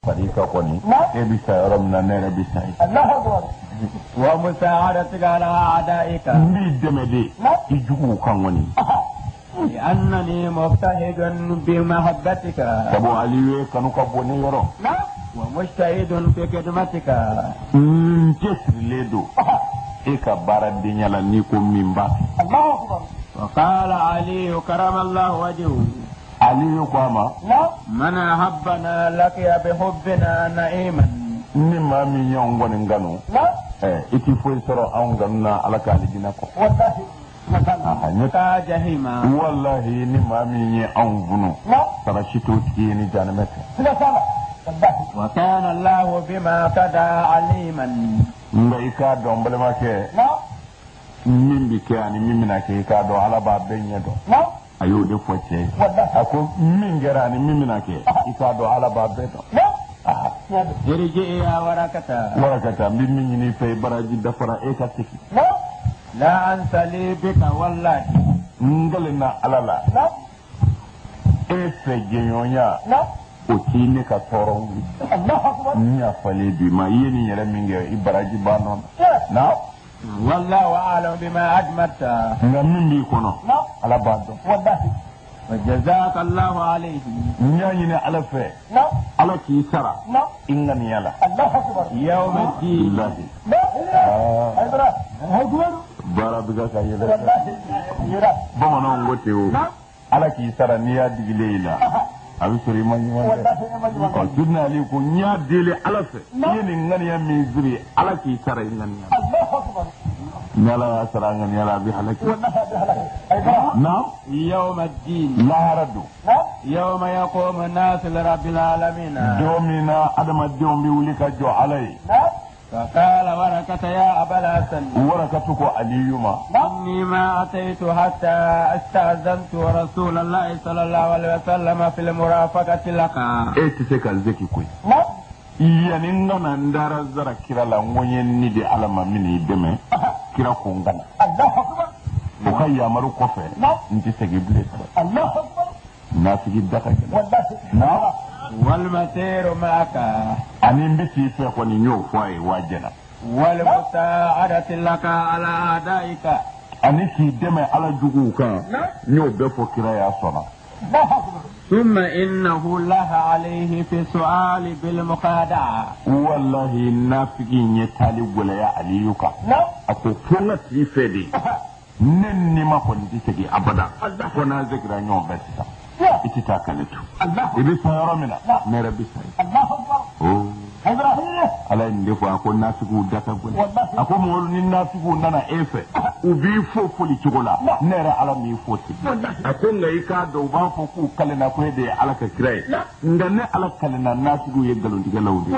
فريقا قني بيسا رمنا نير بيسا الله أكبر ومساعدتك على أعدائك دمدي يجوكو كانوني لأنني مجتهد بمحبتك سبو عليوي كانوا كبوني يرو ومجتهد في خدمتك جسر ليدو إيكا بارد دينيالا نيكو ميمبا الله أكبر وقال علي كرم الله وجهه علي قاما من أحبنا لك بحبنا نعيما نما من يوم ونغانو iti foi soro an ganna alaka alijina ko wallahi ta jahima wallahi ni ma min yi an bunu sara shito ti ni janamete wa kana allah bima qada aliman ngai ka don bale ma ke min bi ke ani min na ke ka do ala ba benye do ayo de foche ako min gara ni min na ke ka do ala ba be do irji ya warakata min ni fay baraji dafara e ka tiki la ansali bika wallahi ngalina alala e fe genyonya o kine ka toro ni afale bi ma yeni yere minge ibaraji banon na wallahu a'lam bima ajmata ngamin bi kono ala bado wallahi وجزاك الله عليه نياني على في على كي سرا إنني يلا الله أكبر يوم الدين الله بارا بيجا كاي يلا بمنا نقطيو على كي سرا نيا ديليلا أبي سوري ما يمان كنا عليه كنيا ديلي على في يني إنني ميزري على كي سرا إنني الله أكبر نلا سرانغ نلا بحلك نعم يوم الدين لا ردو يوم يقوم الناس لرب العالمين دومنا أدم الدوم بيوليك جو علي فقال وركة يا أبا الحسن وركتك عليهما إني ما أتيت حتى استأذنت رسول الله صلى الله عليه وسلم في المرافقة لك إيه تسكى الزكي كوي yani ngana ndara zara kira la ngonye ni de alama mini deme kira ko ngana Allahu akbar o kay yamaru ko fe nti segi bless Allahu akbar na sigi daka wallahi na wal masiru ma'aka ani mbiti fe ko ni nyo foi wajena wal muta'adati laka ala adaika ani ki deme ala jugu kan nyo be fo kira ya sona Allahu akbar ثم إنه لها عليه في سؤال بالمخادعة والله نافقين يتالي ولا يا عليك أكو فونا تيفيدي نني ما كنت تيجي أبدا كنا ذكر يوم بس إتتاكلتو إبي سيارة منا نرى بسي الله أكبر ala ndefo ako nasiku data gole ako mo ni nasiku nana efe ubi fo foli chogola nere ala mi foti ako ngai ka do ba fo ku kale na ko de ala ka kirai ngane ala kale na nasiku yegalo ndiga lawdi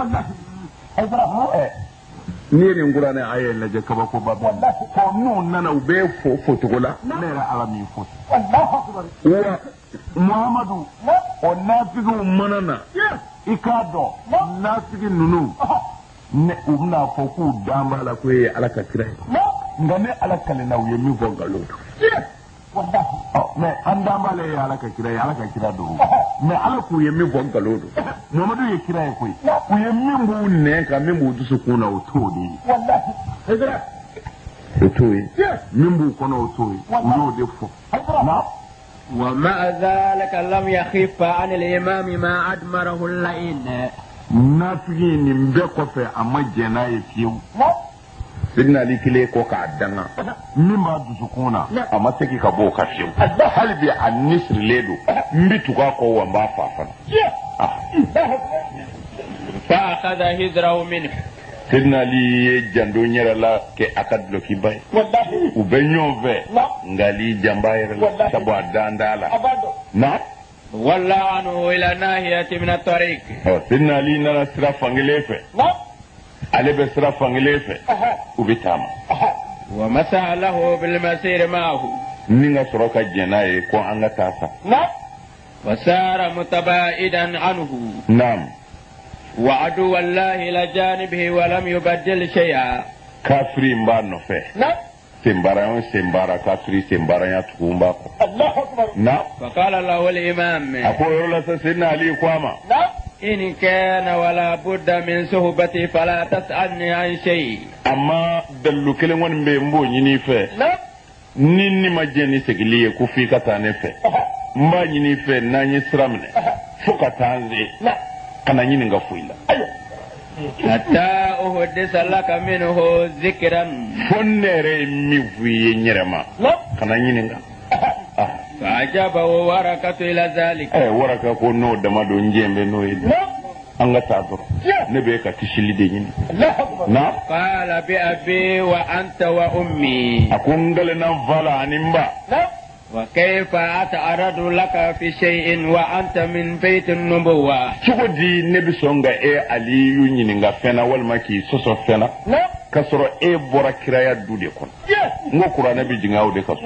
nere ngurane ayen la je kaba ko baba ko no nana ube fo fo chogola nere ala mi foti Allahu akbar wa muhammadu o nasiku manana ikado nasigi nunu ne umna foku damba la ko e ala ka kira ngane ala kale na uye mi gonga lodo me andamba le ala ka kira do me ala ku ye mi gonga lodo muhammadu ye kira e koy ku ye mi mbu ne ka mi mbu dusu kuna otodi wallahi hezra otoi mi mbu kono otoi ulo de fo na ومع ذلك لم يخف عن الإمام ما أدمره اللئين نافقي نمبقى في أما جناي فيو سيدنا لي كلي كوكا دانا مما دسكونا أما سيكي كبوكا فيو هل بي النسر ليدو مبتوكا كوا مبافا فأخذ هذره منه سيدنا لي جاندو نيرا لا كي أكاد لو كي باي وبنيو في ngali jambayir sabu dandala na walla anu ila nahiyati min at-tariq sinna li na sira fangilefe ale be sira fangilefe ubitama wa masalahu bil masir ma'ahu ninga soroka jenaye ko anga tasa wa sara mutabaidan anhu nam wa adu wallahi la janibihi wa lam yubaddil shay'a kafri mbano fe sembara kafiri sembara ya tukumba ko Allahu akbar na faqala lahu al-imam ako yorola sa sinna ali kwama إن كان ولا بد من صحبتي فلا تسألني عن شيء amma dallu kelen wani be mbo nyini fe ni ma jeni segiliye ku fi kata ne fe mba nyini fe na nyi sramne fuka tanze kana nyini nga fuila حتى أحدث لك منه ذكرا fonnere mi fuye nyerema kana nyini nga فأجابه ورقة إلى ذلك waraka ko no dama do njembe no yidi anga tabro ne be ka tishili de nyini na قال بأبي وأنت وأمي akungale na vala animba وكيف أتعرض لك في شيء وأنت من بيت النبوة chugodi ne bisonga aliyu nyini nga fena walma ki soso fena kasoro bora kiraya dude kon ngo qur'ana bi jingaw de kaso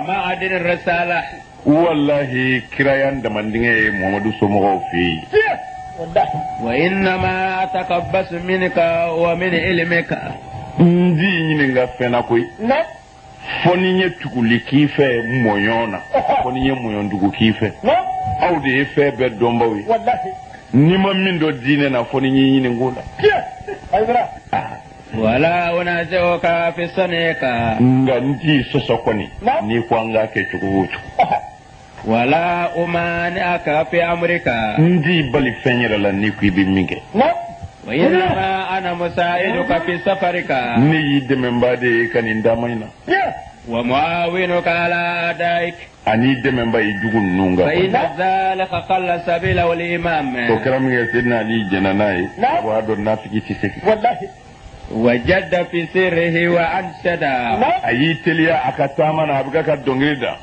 ما أدري الرسالة wallahi kirayan da mandinge muhammadu somo fi وإنما أتقبس منك ومن علمك ndi nyini nga fena koy foni nye tukuli kife moyona foni nye moyondugu kife awde fe be dombawi ni ma min do dine na foni nyini ngula ولا أنازعك في صنعك nga ndi soso koni ni kwanga ke chukuchu ولا أمانعك في أمرك ndi bali fenyera la ni kwibi minge وإنما أنا مساعدك في سفرك ni yideme mbade kaninda mayna ومعاونك على أدائك ani deme mbay jugun nunga فإن ذلك قل سبيله الإمام to karam ngi sidna ali jananai wa do nafiki tiseki وجد في سره وأنشد ayi teliya akatama na abuga ka dongida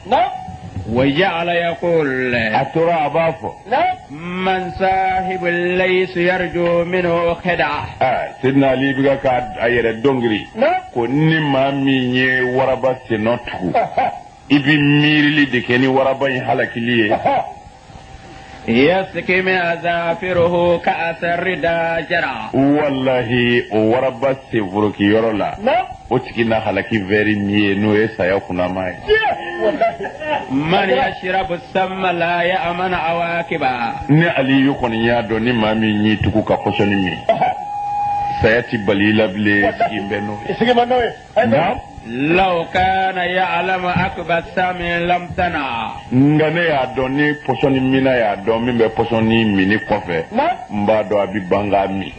وجعل يقول atora abafo من صاحب ليس يرجو منه خدعة sidna ali biga ka ayere dongri ko ni mami nye waraba senotu ibi mirili de keni waraba yin halakiliye يسقي من أظافره كأس الردى جرى wallahi o waraba se vuroki yorola o tikina halaki veri miye no esa ya kuna mai من يشرب السم لا يأمن عواقبها ne aliyu kɔni y'a dɔn ni maa min y'i tugu ka pɔsɔni min saya ti bali la bilen sigi bɛ n'o ye na لو كان يعلم أكبر السم لم تنع nga ne y'a dɔn ni pɔsɔni mina y'a dɔn min bɛ pɔsɔni mini kɔfɛ n b'a dɔn a bi banga min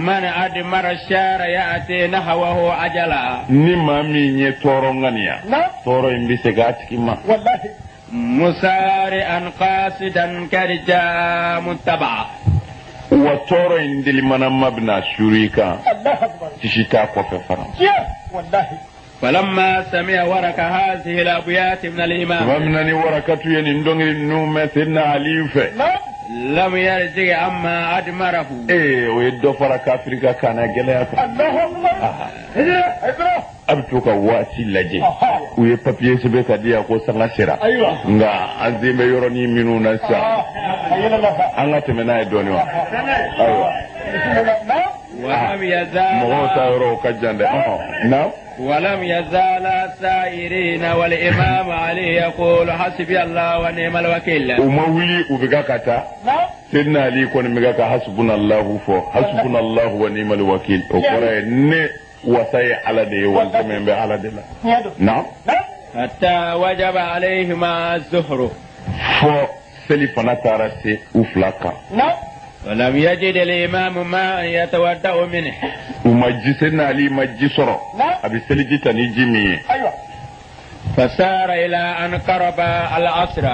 من أدمر الشار يأتي نحوه عجلا ni maa min ye tɔɔrɔ ŋaniya tɔɔrɔ in bɛ se k'a tigi ma مسارعا قاصدا كرجا متبعا wa tɔɔrɔ in delimana ma bɛna suri i kan tisi t'a kɔfɛ fana فلما سمع ورك هذه الأبيات من tuma الإمام min na ni warakatu ye nin dɔnkili ninnu mɛn sidna aliyu fɛ لم يرجع عما أدمره o ye dɔ fara kafiri ka kana gɛlɛya kan a bɛ to ka waati lajɛ u ye papiye sɛbɛn ka di yan ko sanga sera nka an sen bɛ yɔrɔnin minnu na sisan an ka tɛmɛ n'a ye dɔɔnin wa ayiwa ولم يزال mɔgɔw ta yɔrɔ ka jan dɛ na ولم يزال سائرين والإمام علي يقول حسبي الله ونعم الوكيل u ma wuli u bɛ ka taa sidina ali kɔni bɛ ka hasbunallahu fɔ hasbunallahu wa ni'mal wakil o kɔrɔ ye ne wasa ye ala de ye wa dɛmɛ bɛ ala de la na حتى وجب عليهما الزهر fɔ seli fana taara se u fila kan ولم يجد الإمام ما يتودع منه u ma ji sidina ali ma ji sɔrɔ a bɛ seliji ta ni ji min ye فسار إلى أن قرب العصر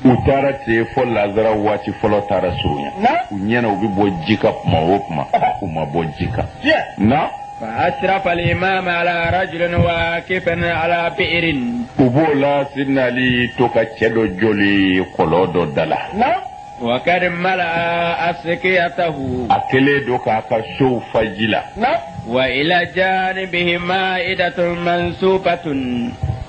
u taara ten fɔ lazara waati fɔlɔ taara surunya u ɲɛna u bɛ bɔ ji kan kuma o kuma u ma bɔ ji kan na فأشرف الإمام على رجل واقف على بئر u b'o la sidina ali to ka cɛ dɔ jɔlen kɔlɔn dɔ da la وقد ملأ أسقيته a kɛlen don k'a ka sow fa ji la وإلى جانبه مائدة منسوبة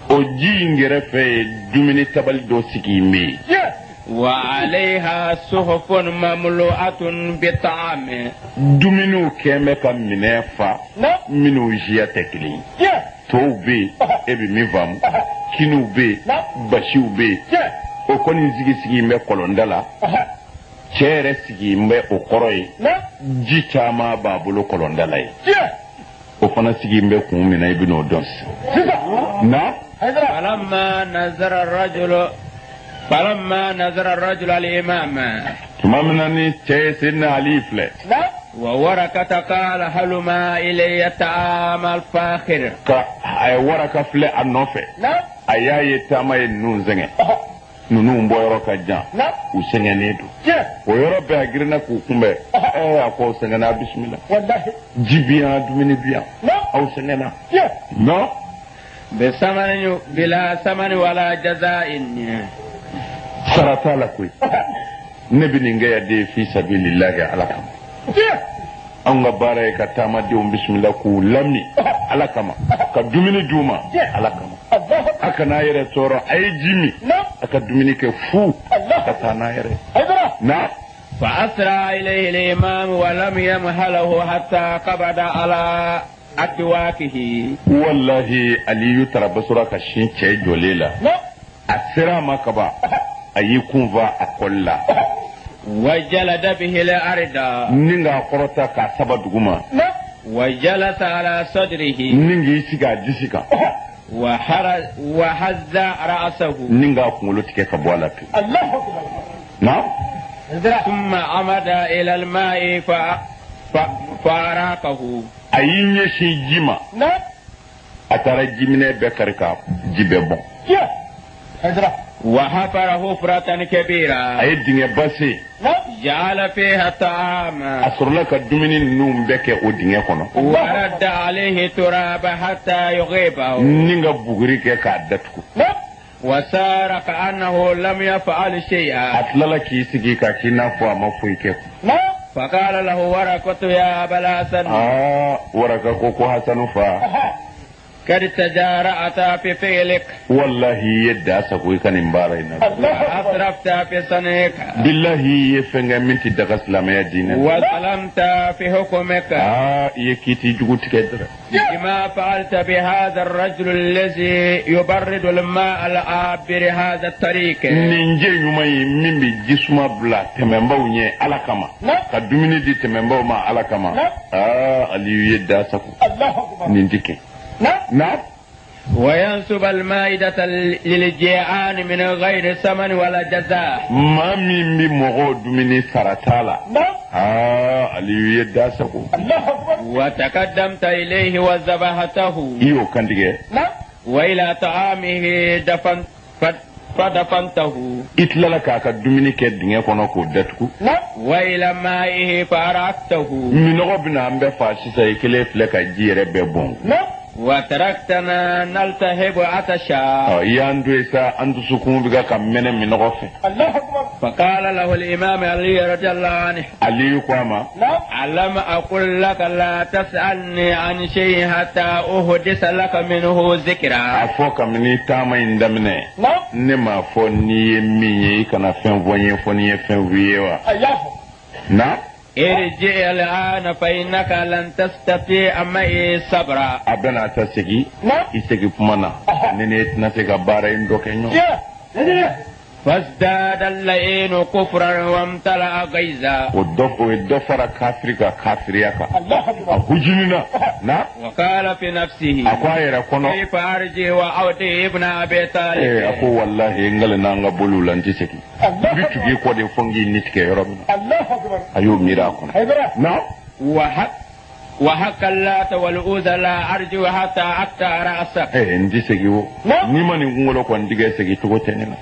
o ji in kɛrɛfɛ ye dumuni tabali dɔ sigi bɛ yen وعليها صحف مملوءة بطعام dumuniw kɛn bɛ ka minɛn fa minnu ziya tɛ kelen ye tɔw bɛ yen e bɛ min faamu kinu be bashiw be o koni sigi me kolondala chere sigi me o koroy ji chama ba bulu kolondala yi o fana sigi me kun mina ibino dos na فلما نظر الرجل الإمام تمامنني سيدنا علي فلي ووركة قال هلما إلي الطعام الفاخر أي وركة فلي النوفي أيا يتاما ينون زنge nunu mboyoro ka jan u sengenedo o yoro be agrina ku kumbe ako sengena bismillah wallahi jibiya dumini biya aw sengena no بثمن بلا ثمن ولا جزاء sarata la koy nabi ni ngaya de fi sabilillah alakam an ga bare ka tama de bismillah ku lamni alakama ka dumini duma alakama aka na yere toro ay jimi aka dumini ke fu aka ta na yere na فأسرع إليه الإمام ولم يمهله حتى قبض على أكواكه والله علي تربصرا كشين تشي جوليلا أسرع ما كبا أيكون فا أقول وجلد به الأرض نينغا قرطا كسبا دغما وجلس على صدره نينغي سيغا جيسيكا وحز رأسه نينغا كونلو تيكا كبوالا الله أكبر نعم ثم عمد إلى الماء فأراقه أين يشي جيما أترى جيمنا بكركا جيبه وحفر حفرة كبيرة أي دنيا بسي جعل فيها الطعام أسر لك الدمين النوم بك ودنيا كنا ورد عليه تراب حتى يغيبه نينغا بغريك كادتكو وسار كأنه لم يفعل شيئا أتلالك يسيكي كاكينا فوا مفويك فقال له ورقة يا أبا الحسن ورقة كوكو حسن فا قد تجارأت في فعلك والله يدى سكوي كان مبارينا وأسرفت في صنعك بالله يفنغ من تدقس لما يدينا وظلمت في حكمك يكيتي جوت كدر بما فعلت بهذا الرجل الذي يبرد الماء العابر هذا الطريق نينجي يومي ميمي جسما بلا تمنبو ني على كما كدوميني دي تمنبو ما على كما علي يدى سكو نينجيكي نعم وينسب المائدة للجيعان من غير ثمن ولا جزاء ما ميمي مغود من سرطالا علي يدى سكو وتقدمت إليه وذبحته إيو كان وإلى طعامه فدفنته إتلالك أكادوميني كدنيا كونوكو دتكو وإلى مائه فأرقته من غبنا أمبفا سيسا يكليف لك جيري ببون وتركتنا نلتهب عطشا ياندو إسا أنتو سكون بغا كمنا من غفة فقال له الإمام علي رضي الله عنه علي قواما علم أقول لك لا تسألني عن شيء حتى أحدث لك منه ذكرى أفوك مني تاما اندمنا نما فوني مي كان فين فوني فوني فين فيوا نعم ارجع الآن فإنك لن تستطيع معي صبرا أبنا تسكي يسكي فمانا نيت نسكا بارين دوكينو فازداد اللئين كفرا وامتلأ غيظا والدفر كافريكا أخجننا نا وقال في نفسه كيف أرجع وأودي ابن أبي طالب أكو والله إنغل نانغا بولو لانتسكي بيتوكي كودي فنجي نتكي يرمنا أيو ميراكم نا وحق اللات والعوذى لا أرجو حتى أقطع رأسك ندي سكيو نيما نقولو كون ديغي سكي توكو تنينا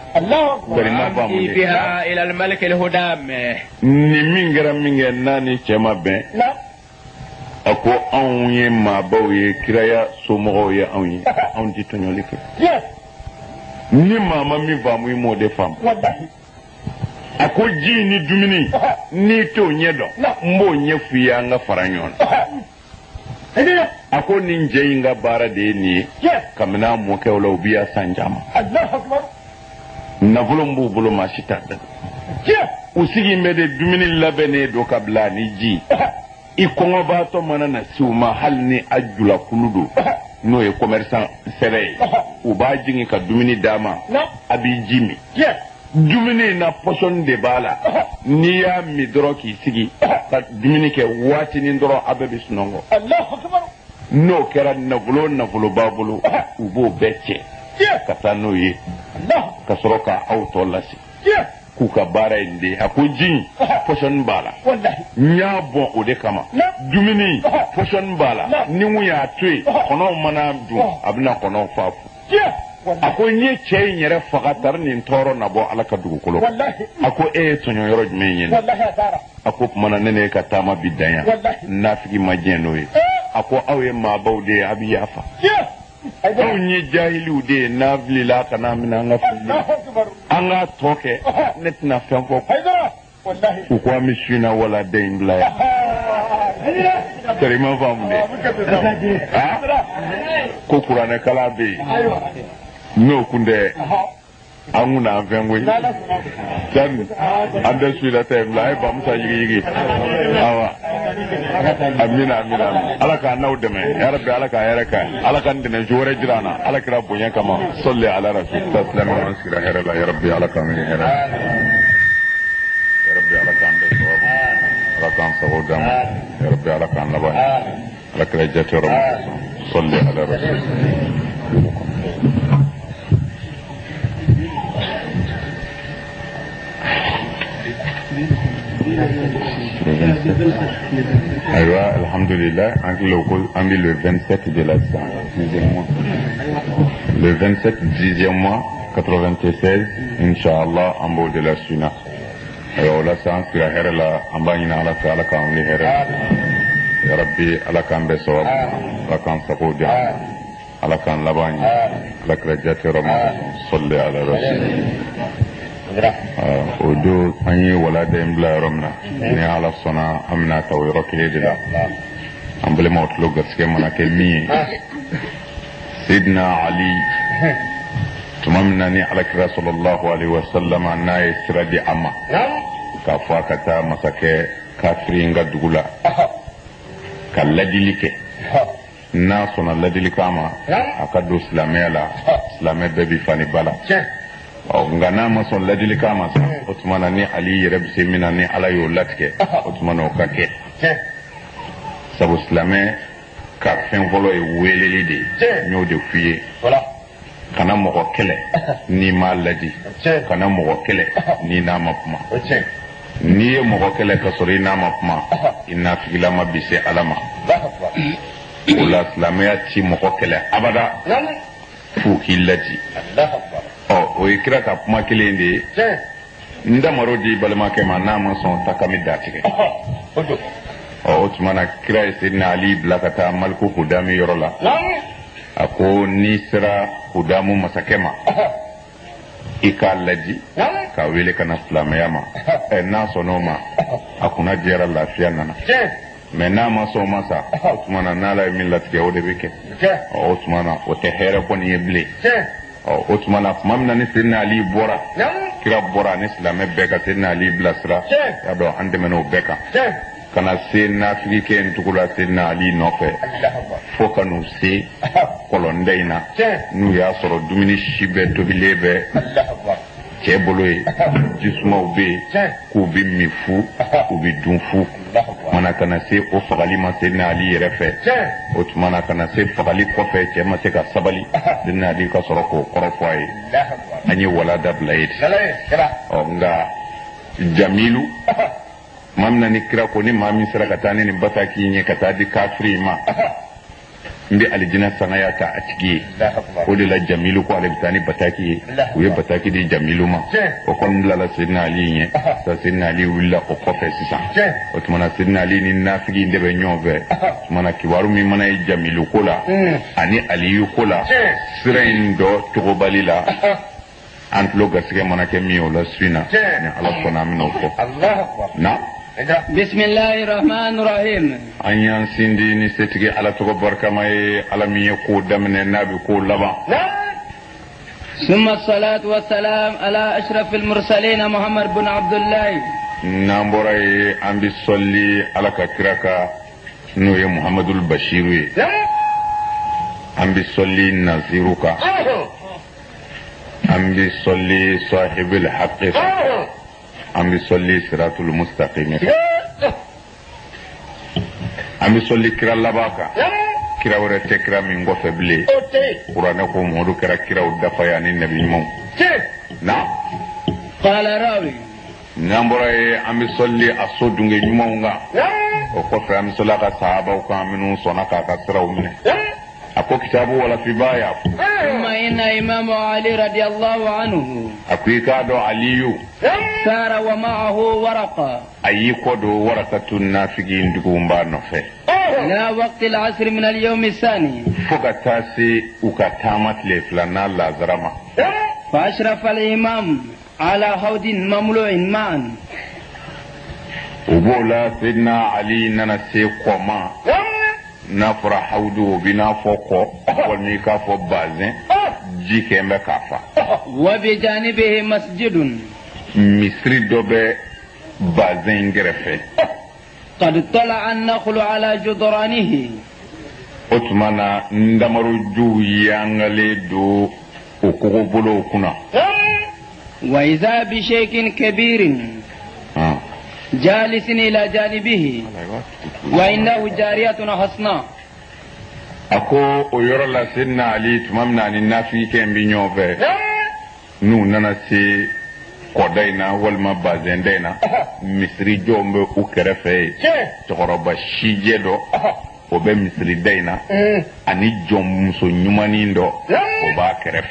وأمضي بها إلى الملك الهدام نمينغرا مينغ ناني تشما بين أكو أوني ما باوي كرايا سومغو يا أوني أون دي تنيوليك ni mama mi vamu mo de fam ako ji ni dumini ni to nyedo mbo nyefu ya nga faranyon ako ni nje nga bara de ni kamna mo ke wala biya sanjama Allahu akbar na volombu bolo mashita da usigi mede dumini labene do kabla ni ji ikongo ba to mana na siuma hal ni ajula kuludo n'o ye commerçant sɛbɛ ye u b'a jigin ka dumuni d'a ma a b'i ji min dumuni na pɔsɔni de b'a la n'i y'a min dɔrɔn k'i sigi ka dumuni kɛ waatinin dɔrɔn a bɛɛ bɛ sunɔgɔ n'o kɛra nafolo b'a bolo u b'o bɛɛ cɛ ka taa n'o ye ka sɔrɔ ka aw tɔ lase k'u ka baara ye de a ko ji pɔsɔni b'a la n y'a bɔn o de kama dumuni pɔsɔni b'a la ni n y'a to yen kɔnɔw mana dun a bɛna kɔnɔw faa fo a ko n ye cɛ in yɛrɛ faga tari nin tɔɔrɔ na bɔ ala ka dugukolo a ko e ye tɔɲɔ yɔrɔ jumɛn ye a ko tuma na ne ne ka taama bi dan yan nafigi ma diɲɛ n'o ye a ko aw ye maabaw de ye a bɛ yafa aw ye jahiliw de ye n'a filila ka n'a minɛ an ka fili an k'a tɔ kɛ ne tɛna fɛn fɔ u ko an bɛ su na wala den in bila yan tari ma faamu de ko kuranɛkala bɛ yen n'o kun tɛ an kun n'an fɛn koyi sani an tɛ su la tɛ bila a ye bamusa yigi awa amina ala k'a n'aw dɛmɛ yarabi ala k'a yɛrɛ ka ala ka dɛmɛ jo wɛrɛ jira an na ala kɛra bonya kama sɔli ala rasul sallallahu alaihi sigira hɛrɛ la yarabi ala k'an minɛ hɛrɛ yarabi ala k'an bɛɛ sababu ala k'an sago d'an ma yarabi ala k'an laban ala kɛra jateyɔrɔ ma sɔli ala rasul Aïwa, alhamdulillah, on dit le 27 de la 10e mois. Le 27 10e mois, 96, Inch'Allah, en bas de la Suna. Alors là, ça, c'est la herla, en bas, il y a la sala, quand on est herla. Ya Rabbi, ala kan besawab, ala kan sakoudi, ala kan labani, ala krajati Ramadan, salli ala Rasul. O don an ye walada in bila yɔrɔ min na ni ala sɔnna an bɛna ta o yɔrɔ kelen de la an balimaw tulo garisɛgɛ mana kɛ min ye Seydina Ali tuma min na ni alakira sallallahu alaihi wasallam n'a ye sira di a ma k'a fɔ a ka taa masakɛ kafiri in ka dugu la ka ladili kɛ n'a sɔnna ladilikan ma a ka don silamɛya la silamɛ bɛɛ bi fani ba la nga n'a ma sɔn ladilikan ma sa o tuma na ni Ali yɛrɛ bɛ se min na ni ala y'o latigɛ o tuma na o ka kɛ sabu silamɛ ka fɛn fɔlɔ ye weleli de ye n y'o de f'i ye kana mɔgɔ kɛlɛ n'i m'a ladi kana mɔgɔ kɛlɛ n'i n'a ma kuma n'i ye mɔgɔ kɛlɛ ka sɔrɔ i n'a ma kuma i nafigilama bi se ala ma o la silamɛya ti mɔgɔ kɛlɛ abada f'u k'i ladi o ye kira ka kuma kelen de ye n damaro di balimakɛ ma n'a ma sɔn ta kami da tigɛ o tuma na kira ye Seydina Ali bila ka taa Maliku Kudami yɔrɔ la a ko n'i sera Kudamu masakɛ ma i k'a ladi k'a wele ka na silamɛya ma n'a sɔnn'o ma a kunna jɛra lafiya nana mais n'a ma sɔn ma sa o tuma na n'ala ye min latigɛ o de bɛ kɛ o tuma na o tɛ hɛrɛ kɔni ye bilen o tuma na tuma min na ni Seydina Ali bɔra kira bɔra ni silamɛ bɛɛ ka Seydina Ali bilasira y'a dɔn an dɛmɛna o bɛɛ kan ka na se nafigi kɛ in tugu la Seydina Ali nɔfɛ fo ka n'u se kɔlɔnda in na n'u y'a sɔrɔ dumuni si bɛɛ tobilen bɛ cɛ bolo ye jisumaw bɛ yen k'u bɛ min fu u bɛ dun fu mana ka na se o fagali ma Seydina Ali yɛrɛ fɛ o tuma na ka na se fagali kɔfɛ cɛ ma se ka sabali Seydina Ali ka sɔrɔ k'o kɔrɔ fɔ a ye an ye wala dabila ye nka Jamilu maa min na ni kira ko ni maa min sera ka taa ni nin bataki ɲɛ ka taa di kafiri ma n bɛ alijinɛ sangaya ta a tigi ye o de la Jamilu ko ale bɛ taa ni bataki ye u ye bataki di Jamilu ma o kɔni bilala Seydina Ali ɲɛ sa Seydina Ali wulila o kɔfɛ sisan o tuma na Seydina Ali ni nafigi in de bɛ ɲɔgɔn fɛ o tuma na kibaru min mana ye Jamilu ko la ani Aliyu ko la sira in dɔ cogobali la an tulo garisɛgɛ mana kɛ min ye o la su in na ni ala sɔnna an bɛna o fɔ na bismillahi rahmani rahim an y'an sindi ni setigi ala tɔgɔ barikama ye ala min ye ko daminɛ n'a bɛ ko laban ثم الصلاة والسلام على أشرف المرسلين محمد بن عبد الله n'an bɔra ye an bɛ sɔli ala ka kira kan n'o ye Muhammadul Bashiru ye an bi solli naziruka an bi solli sahibul haqqi an bi solli siratul mustaqim an bi solli kira labaka kira wɛrɛ tɛ kira min kɔfɛ bilen kuranɛ ko Muhamadu kɛra kiraw dafa ye ani nabi ɲumanw na qala rawi n'an bɔra ye an bɛ sɔli a so dunke ɲumanw kan o kɔfɛ an bɛ sɔli a ka sahabaw kan minnu sɔnna k'a ka siraw minɛ a ko kitabu walafiba y'a fɔ thumma inna imamu ali radiyallahu anhu a ko i k'a dɔn aliyu sara wa ma'ahu waraqa a y'i kɔ don warakatu nafigi ndugunba nɔfɛ ila waqti al-asr min al-yawm ath-thani fo ka taa se u ka taama tile filanan lazara ma fa ashrafa al-imam ala hawdin mamlu'in ma'an o b'o la Seydina Ali nana se kɔ ma n'a fɔra hawdu o bɛ n'a fɔ kɔ walima i k'a fɔ bazɛn ji kɛ bɛ k'a fa wa bi janibihi masjidun misiri dɔ bɛ bazɛn kɛrɛfɛ qad tala'a an-nakhlu ala judranihi o tuma na ndamarujuw yangalen don o kogobolow kunna wa idha bi shaykin kabirin جالس إلى جانبه وإنه جارية حسناء أكو ويرى سيدنا علي تمامنا أن النافي كان بنيوفي نو ننسي قدينا والما بازندينا مصري جومب وكرفي تقرب الشيجدو وبه مصري دينا أني جوم مسو نيمانين دو وبا كرف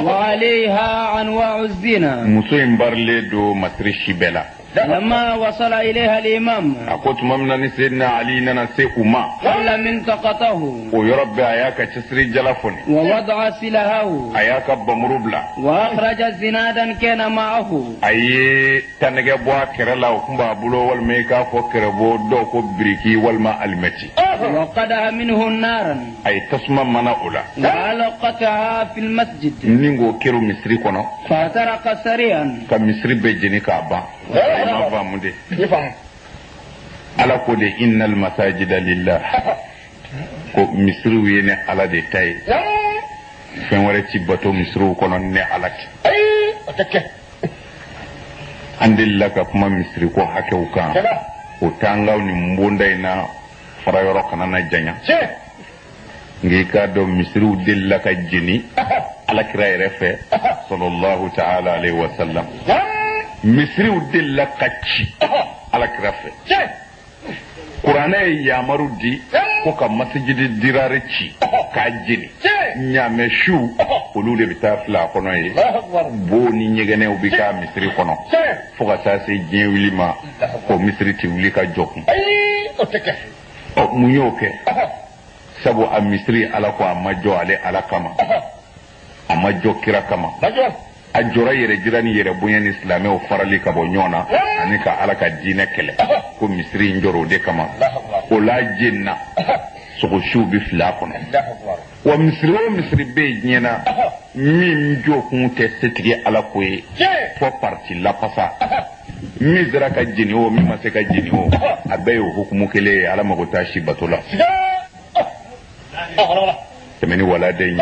وعليها أنواع الزنا مسو يمبرلي دو مصري شبلا لما وصل إليها الإمام أقول ممنا سيدنا علي ننسي أما قل منطقته ويربي أياك تسري جلفني ووضع سلهه أياك بمربلا وأخرج زنادا كان معه أي تنجبوا كرلا وكمبا بلو والميكا فكربو دوكو بريكي والما المتي وقدها منه النار أي تسمى منا أولا وألقتها في المسجد نينغو كيرو مصري كونو فاعترق سريعا كمصري بيجيني كابا ما فهمودي على كل إن المساجد لله ko misru yene ala de tay fen wara ci bato misru kono ne alati ay otake andilla ka kuma misri ko hakew kan o tangaw ni mbonday na fara yoro kana na janya ngi ka do misru dilla ka jini ala kira refe sallallahu ta'ala alayhi wa sallam misri dilla ka ci ala kira fe Qur'ana ya marudi ko ka masjidi dirare ci ka jini nyame shu olu de bitafla kono yi bo ni nyegene ubi ka misri kono fo ka sa se jien wilima ko misri ti wuli ka joku ay otake o munyoke sabu a misri ala ko amajo ale ala kama amajo kira kama a jora yere jirani yere bunyan islamé o farali ka bo nyona ani ka ala ka dine kele ko misri njoro de kama o la jenna so shubi fla kono wa misri be nyena min jo kun te setigi ala ko e fo parti la pasa misra ka jini o mi ma se ka jini o abe o hukumu kele ala mago tashi batola temeni wala de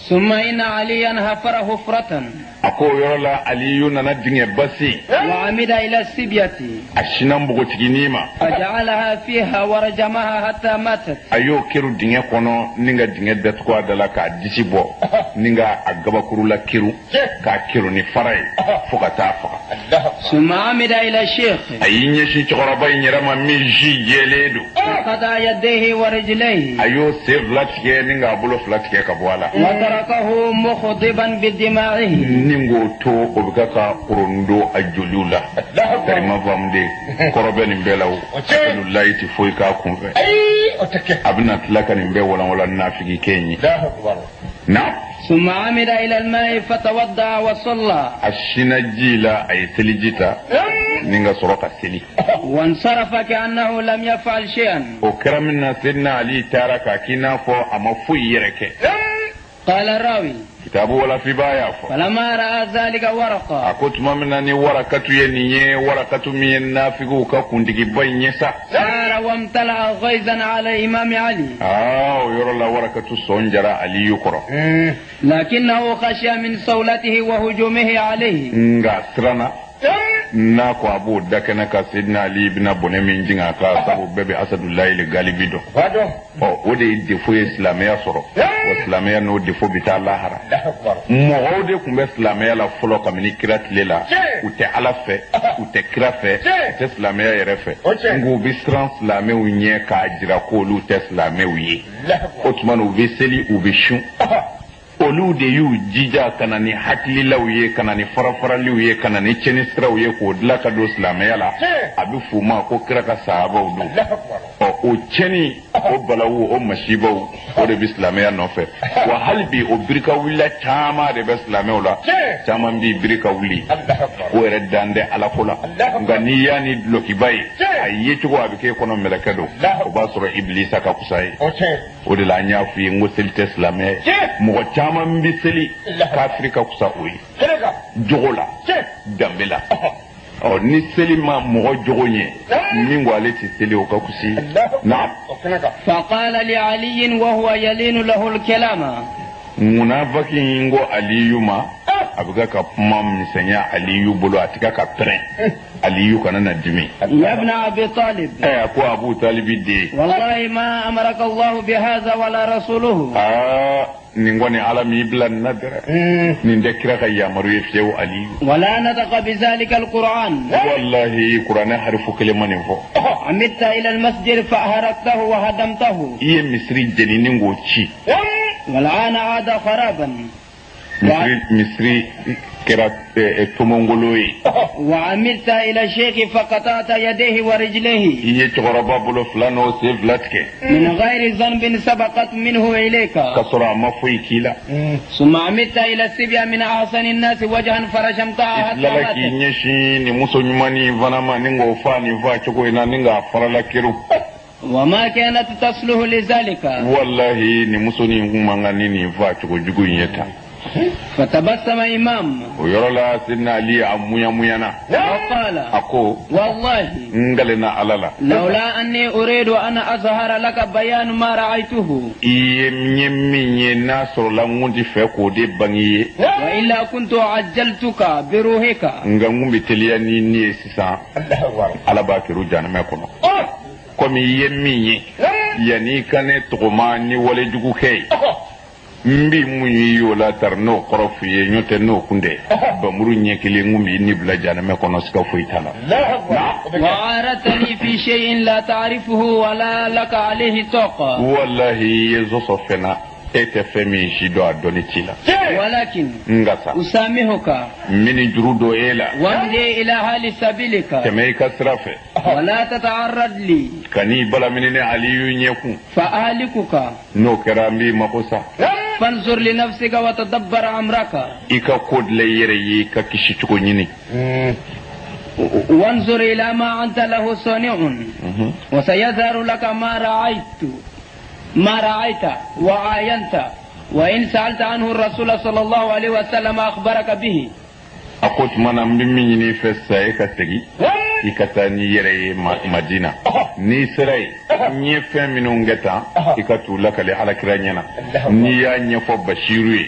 ثم إن عليا هفر حفرة أكو يرلا علي ندين بسي وعمد إلى السبية أشنام بغتينيما فجعلها فيها ورجمها حتى ماتت أيو كيرو دين كونو نينغا دين دتكوا دلاكا ديسيبو نينغا أغبا كرولا كيرو كا كيرو ني فراي فوكا تافا ثم عمد إلى الشيخ أي نيشي تقربا نيرما ميجي جيليدو فقطع يديه ورجليه أيو سير لاتكي نينغا بولو فلاتكي كبوالا وتركه مخضبا بدماغه نينغو تو أبكاكا قرندو أجلولا كريما فامدي كوربين مبلاو الله يتفويكا كونفي أبنى تلاكا نمبي ولا نافقي كيني نعم ثم عمد إلى الماء فتوضع وصلى الشنا جيلا أي سلجيتا نينغا سروكا سلي وانصرف كأنه لم يفعل شيئا وكرمنا سيدنا علي تاركا كينا فو أما فو يركي قال الراوي كتابه ولا في بايا فلما رأى ذلك ورقة أكوت ممناني ورقة ينيه ورقة من نافقو كوندي باي نيسا سار وامتلأ غيظا على إمام علي. ويرى لا وركة سونجرا علي يقرأ. لكنه خشي من صولته وهجومه عليه. سرنا na ko abu da kana ka sidna ali ibn abune min jinga ka sabu bebe asadullahi le galibido o de defo islamia soro islamia no defo bita lahara mo ode kumbe islamia la folo kamini kirat lela ute ala fe ute krafe te islamia yere fe ngo bisran islamia unye ka jira ko lu te islamia uyi otman u veseli u bishun olu de yu jija kana ni hakili lawye kana ni farafara liwye kana ni chenistra uye ko dla ka do islamia la abi fuma ko kira ka sahaba udu o cheni o balawu o mashibawu o de islamia no fe wa halbi o birka willa chama de islamia la chama bi birka wuli o re dande ala kula ngani yani loki bay ayi to abi ke kono melakado o basro iblisa ka kusai o de la nya fi ngosil islamia mo chama mbiseli ka afrika kusa oyi jogola dambela o ni selima mo jogonye mingo aleti seli o ka kusi na فقال لعلي وهو يلين له الكلام munafiki ngo aliyuma abuga ka puma misanya aliyu bolo atika ka pren aliyu kana na dimi يا ابن أبي طالب ko abu talib de والله ما أمرك الله بهذا ولا رسوله ningone alami blan nadra ninde kira ka yamaru yefew ali ولا نطق بذلك القرآن wallahi qur'ana harfu kalimani fo عمدت إلى المسجد فأهرقته وهدمته iye misri jenini ngochi والآن عاد خرابا misri kira tumongoloyi وعملت إلى الشيخ فقطعت يديه ورجليه iye choraba bolo flano se vlatke من غير ذنب سبقت منه إليك kasora mafoyi kila ثم عملت إلى السبيا من أحسن الناس وجها فرشمتها حتى lalaki ماتت nyeshi ni muso nyumani vanama ningo fani va choko ina ninga farala kiru وما كانت تصلح لذلك wallahi ni muso ni ngumangani ni va choko jugu yeta فتبسم إمام ويرلا سيدنا علي أمويا ميانا وقال أكو والله نغلنا على لولا أني أريد أن أظهر لك بيان ما رأيته يمني ناصر لمودي فيكو دي بانيي وإلا كنت عجلتك بروحك نغمو بتلياني ني سيسا على باكرو جانا ميكونا كومي يمني يعني كان تغماني ولا جوكو كي mbi munyi yola tarno qorof ye nyote no kunde ba muru nyekile ngumbi ni bla jana me kono ska fuitala وعارتني في شيء لا تعرفه ولا لك عليه طاقة wallahi yezo sofena ete femi jido adonitila ولكن ngasa أسامحك mini jurudo ela وامضي إلى حال سبيلك temeka srafe ولا تتعرض لي kani bala minene aliyu nyeku فأهلكك no kerambi makosa فانظر لنفسك وتدبر أمرك ika kod le yere yi ka kishi chuko nyini وانظر إلى ما أنت له صانع وسيظهر لك ما رأيت وعاينت وإن سألت عنه الرسول صلى الله عليه وسلم أخبرك به akot mana mbimi nyini fessa ekategi ikatani yere madina ni sirai nye feminu ngeta ikatu lakale ala kiranyana ni ya nye fo bashiru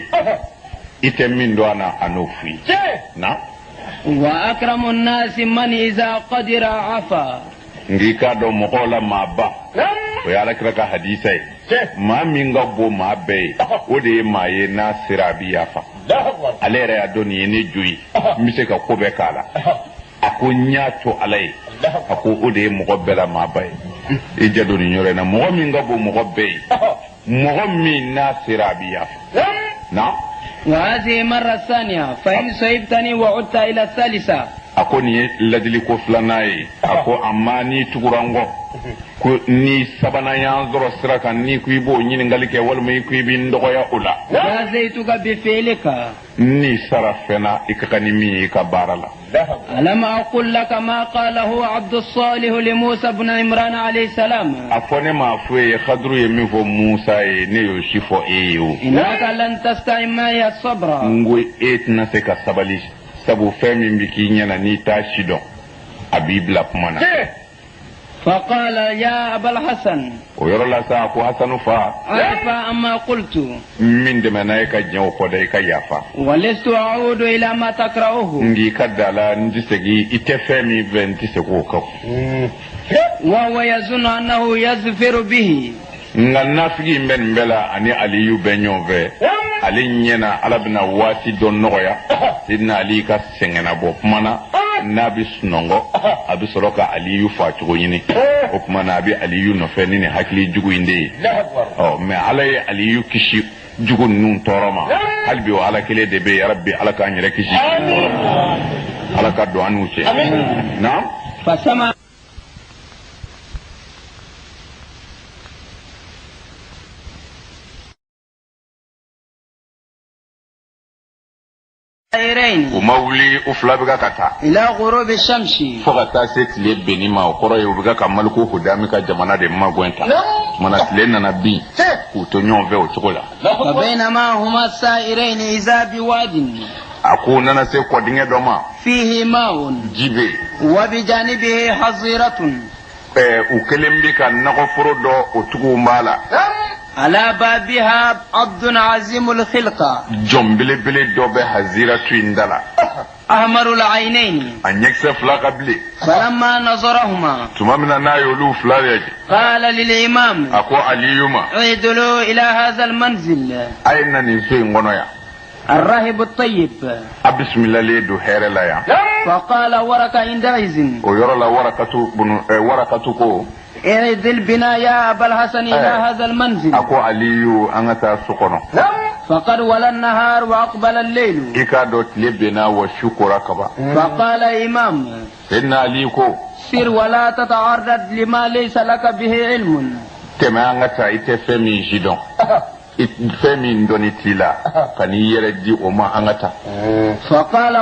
ite min do ana anofi na وأكرم الناس من إذا قدر عفا ngika do mokola maba o ya ala kiraka hadisai ma minga bo ma be o de ma ye na sirabi yafa alera ya doni ne joyi mise ka ko be kala ako nyato alai ako o de mo bela ma bay e jado ni nyore na mo minga bo mo be mo mi na sirabi yafa na وهذه مرة ثانية فإن صيبتني وعدت إلى الثالثة ako ni ladili ko flanaye ako amani tugurango ko ni sabana yanzoro siraka ni ku ibo nyini ngalike walma ku ibi ndogoya ula جازيتك بفعلك ni sarafena ikakani mi ka barala ألم أقول لك ما قاله عبد الصالح لموسى بن عمران عليه السلام afone ma fue khadru yemi fo musa e ne yo shifo eyo إنك لن تستعين معي الصبر ngwe etna se ka sabali sabu femi mbiki nyana ni ta shido abibla kumana فقال يا أبا الحسن ويرى ساكو حسن فا عرف أما قلت من دمنايك جو فديك يافا ولست أعود إلى ما تكرهه نجي كدالا نجسجي إتفهمي بنتسكوكو وهو يظن أنه يظفر به nga nafigi men bela ani aliyu benyove ali nyena alabna wati don noya sidna ali ka sengena bo mana nabi sunongo abi soroka aliyu fa chugo yini o kuma nabi aliyu no fe ni hakli jugu inde o me alay aliyu kishi jugu nun toroma halbi wa ala kile de be ya rabbi ala ka nyere kishi ala ka do anu che na فسمع ومولي افلابغا كاتا إلى غروب الشمس فغتا سيتلي بنيما وقرا يوبغا كمالكو خدامي جمانا دي ما غوينتا منا تلينا نبي وتنيون فيو تشولا فبينما هما سائرين إذا بواد أكون أنا سيكو ديني دوما فيه ماء جيبي وبجانبه حظيرة وكلم بك نغفر دو وتقو مالا على بابها عبد عظيم الخلقة جنبلي بلي دو بحزيرة تندلا أحمر العينين أن يكسف لا قبلي فلما نظرهما تمامنا نايولو فلا قال للإمام أكو عليهما عيدلوا إلى هذا المنزل أين ننسي نغنويا الراهب الطيب بسم الله ليدو هير لا يا فقال ورقة عندئذ ويرى لا ورقة كو اعدل بنا يا أبا الحسن إلى هذا المنزل أكو عليو أنتا سقنا فقد ولى النهار وأقبل الليل إكادوت لبنا وشكرا كبا فقال إمام إن عليكو سر ولا تتعرض لما ليس لك به علم كما أنتا إتفمي جدون إتفمي دونيتيلا كان يردي وما أنتا فقال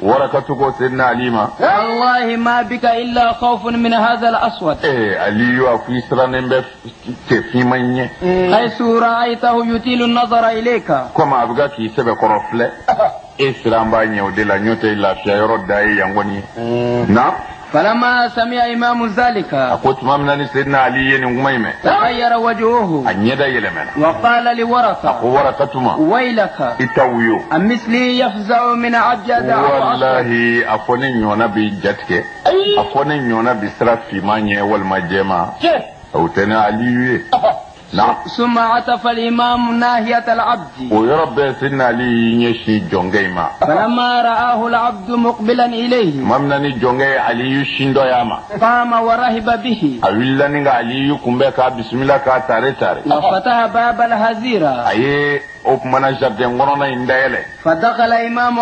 ورقة تقول سيدنا عليما والله ما بك إلا خوف من هذا الأسود عليو في سرانين في مني حيث رأيته يطيل النظر إليك كما أبغاك يسبق رفلة إسرام باني ودلا نيوتي لا في يرد داي ينغني نعم فلما سمع إمام ذلك أقول تمامنا سيدنا علي نغميمة تغير وجهه أن يدا يلمنا وقال لورقة أقول ورقة ويلك إتاويو أمثلي يفزع من عجد والله أفوني نيونا بجاتك أفوني نيونا بسرف في ماني والمجمع أو تنا علي نعم ثم عطف الإمام ناهية العبد ويربي سيدنا علي يشي جونجيما فلما رآه العبد مقبلا إليه ممنني جونجي علي شندو ياما قام ورهب به أولاني علي كمبكا بسم الله كاتاري وفتح باب الهزيرة أي أكمنا جردين غرونا إندايلة فدخل إمام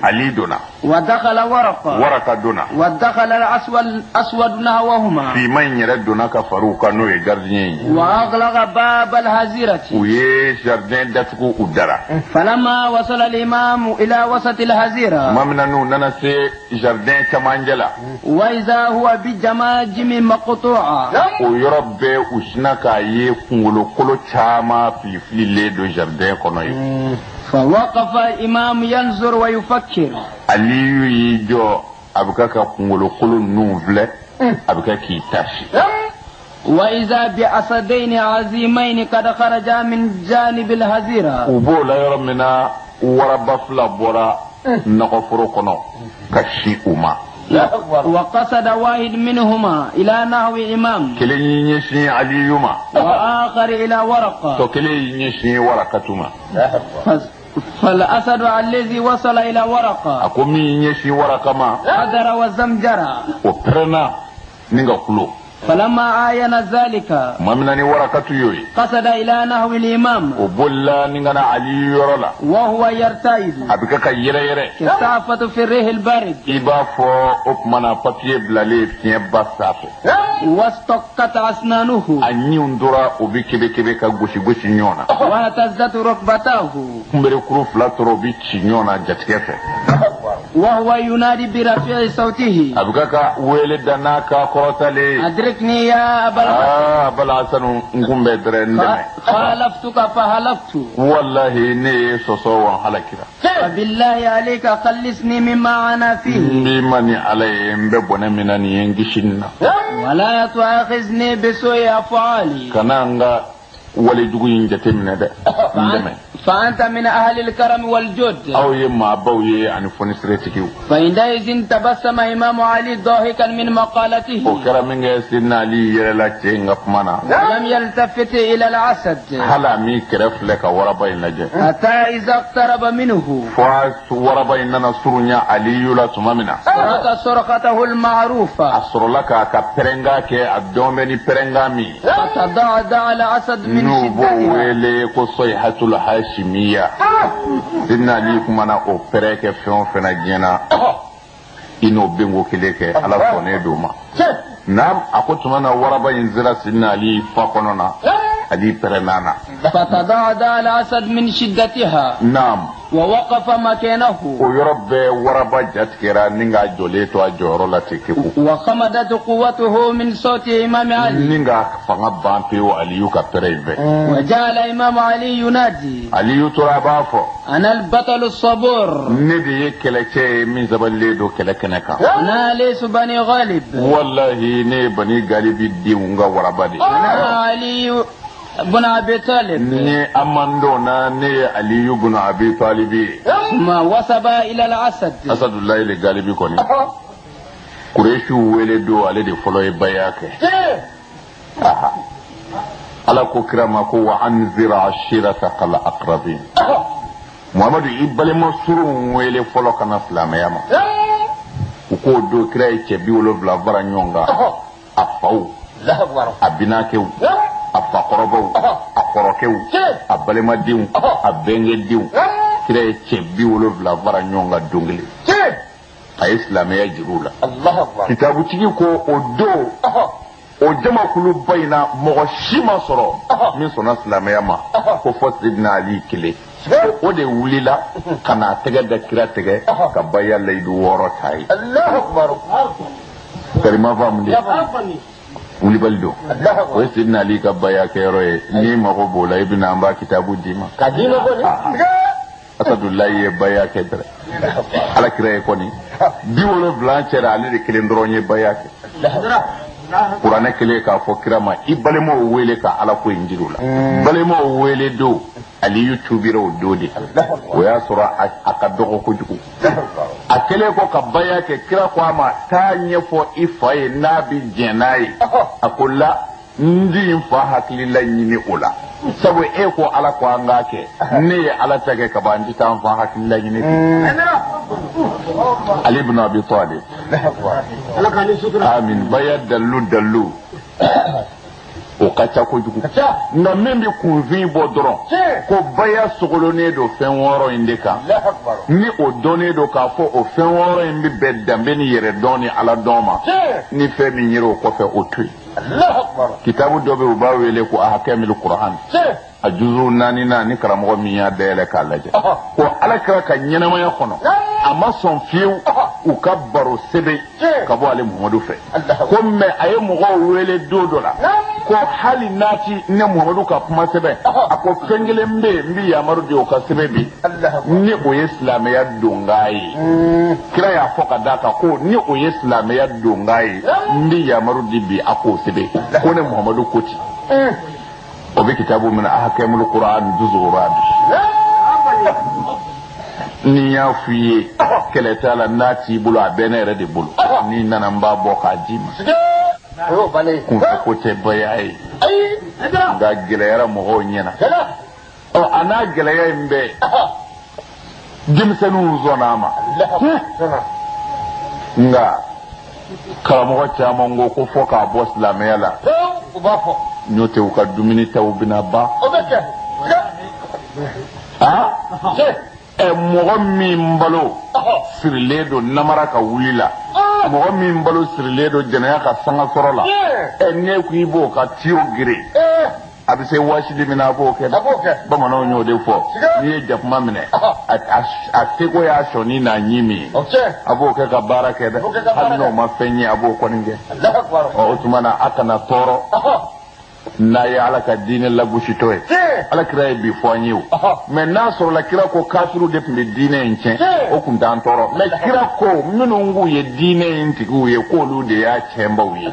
علي دونا ودخل ورقة دونا ودخل الأسود نحوهما في من يردنا كفروكا نوي جردين وأغلق باب الهزيرة ويه جردين دتكو أدرا فلما وصل الإمام إلى وسط الهزيرة ممننو ننسي جردين كمانجلا وإذا هو بجماجم مقطوعة ويربي وشنكا يكونغلو كلو تشاما في فلي دو جردين فوقف الإمام ينظر ويفكر عليو يجو أبكاكا كونغلو كلو نوفل أبكاكي تاشي وإذا بأسدين عظيمين قد خرجا من جانب الهزيرة وبو لا يرمنا ورب فلا بورا نغفرو كنو كشي أما وقصد واحد منهما إلى نحو إمام كلي يشي عليهما وآخر إلى ورقة كلي يشي ورقتهما فالأسد الذي وصل إلى ورقة أقوم يشي ورقة ما حذر وزمجر وبرنا نيغا كلو فلما عاين ذلك ممنني ورقة يوي قصد إلى نحو الإمام وبولا نيغانا علي يرولا وهو يرتعد أبكاكا يرى كثافة في الريح البارد إبا فو أكمنا بطيه بلالي في باسافي واستقت أسنانه أني اندورا وبيكي بيكي غوشي نيونا واهتزت ركبتاه كمبري كروف لا تروبي نيونا جاتكيفه وهو ينادي برفيع صوته أبكاكا ويلي داناكا كروتالي أدركني يا أبا الحسن نقوم بدرن خالفتك فهلكت والله ني سوسو حلكرا فبالله عليك خلصني مما أنا فيه بمن عليهم ببنا من ينجشنا ولا تؤاخذني بسوء أفعالي كنانغا ولجوين جتمنا ده فأنت من أهل الكرم والجود أو يما بوي عن فنسرتكيو فعندئذ تبسم إمام علي ضاحكا من مقالته وكرمين سيدنا علي يرلا تشينغ مانا لم يلتفت إلى العسد هلا مي كرف لك وربين نجا حتى إذا اقترب منه فاس وربين نصرنيا علي لا تمامنا صرخ صرخته المعروفة أسر لك كبرنغا كي الدومني برنغا مي فتضعضع العسد من نوبو شدتها ويلي قصيحة الحاشمية سيدنا علي كمانا أو بريك فيون فينا جينا إنو بينغو كليك على فوني دوما نعم أقول مانا وربا ينزل سيدنا علي فاقنونا علي برنانا فتضعضع العسد من شدتها نعم ووقف مكانه ويرب وربا جاتكرا نينغا جوليتو أجورو لاتيكيكو وخمدت قوته من صوت إمام علي نينغا فانا بامبيو عليو كبريبه وجعل إمام علي ينادي عليو ترابافو أنا البطل الصبور ندي كلاكي من زبال ليدو كلاكنكا أنا ليس بني غالب والله ني بني غالب ديونغا وربا دي أنا علي بن أبي طالب ني أماندونا ني علي بن أبي طالب ثم وصب إلى العسد أسد الله لغالبي كوني قريشو ولدو على دي فلوي بياكي على كرامكو وأنذر عشيرتك الأقربين محمد إبالي مسرون ويلي فلو كان سلامي ياما وكو دو كراي تشبي ولو بلا برا نيونغا أفاو أبناكيو أفاقربو أقركيو أبالي ديو أبنجي ديو كراي تشبي ولو بلا برا نيونغا دونغلي أي سلامي يجرولا كتابو تيجي كو أدو o jama kulu bayna mogo shima soro min sona silamaya ma ko fo sidna ali kile o de wulila kana tege da kira tege ka baya laydu woro tay Allahu akbar karima famde wuli baldo o sidna ali ka baya keroye ni mago bola ibn amba kitabu dima kadino ko ni asadullah ye baya ke dere ala kire ko ni diwolo blanchera ali de kile ndronye baya ke Qur'an kele ka fo kirama ibalemo wele ka ala ko injirula balemo wele do ali youtubero do de o ya sura akadogo ko juku akele ko ka baya ke kira ko ama tanye fo ifaye nabi jenai akulla ndi fa hakilila nyini ula sabu e ko ala ko angake ne ala tage ka bandi tan fa hakilila nyini Ali ibn Abi Talib amin baya dallu o kacha ko jugu na membi ku vi bodron ko baya sogolone do fen woro indeka ni o donné do ka fo o fen woro imbi bedambe ni yere doni ala doma ni fe mi nyiro ko fe o tui kitabu dobe o bawele ko ahkamul Qur'an ajuzu nani karamo mi ya dele kalaje ko ala kira ka nyenama ya kono amma son fiu u kabbaru sebe ka bo ale Muhammadu fe ko me aye mo wele dodola ko hali nati ne Muhammadu ka kuma sebe ako fengele mbi ya maru de o ka sebe bi ni o islam ya dongai kira ya foka daka ko ni o islam ya dongai mbi ya maru dibi ako sebe ko ne Muhammadu koti وبكتابه من أحكام القرآن جزء رابع نيا في كلتالا ناتي بلو أبنى ردي بلو نينا نمبا بوكا جيما كنت كوتي بياي غا جليرا مغو نينا أنا جليرا مبي جمسنو زوناما nga karamogo caman go ko fo ka bo silamɛya la nyote uka dumini taw bina ba mogo min balo sirile do namara ka wulila mogo min balo sirile do janaya ka sanga soro la ne ku ibo ka tiyo gire a bɛ se waati de min na a b'o kɛ bamananw y'o de fɔ n'i ye jakuma minɛ a seko y'a sɔnni n'a ɲi min ye a b'o kɛ ka baara kɛ dɛ hali n'o ma fɛn ye a b'o kɔni kɛ o tuma na a kana tɔɔrɔ n'a ye ala ka diinɛ lagositɔ ye ala kira ye bi fɔ an ye o mais n'a sɔrɔla kira ko kafiru de tun bɛ diinɛ in tiɲɛ o tun t'an tɔɔrɔ mais kira ko minnu k'u ye diinɛ in tigiw ye k'olu de y'a tiɲɛbaw ye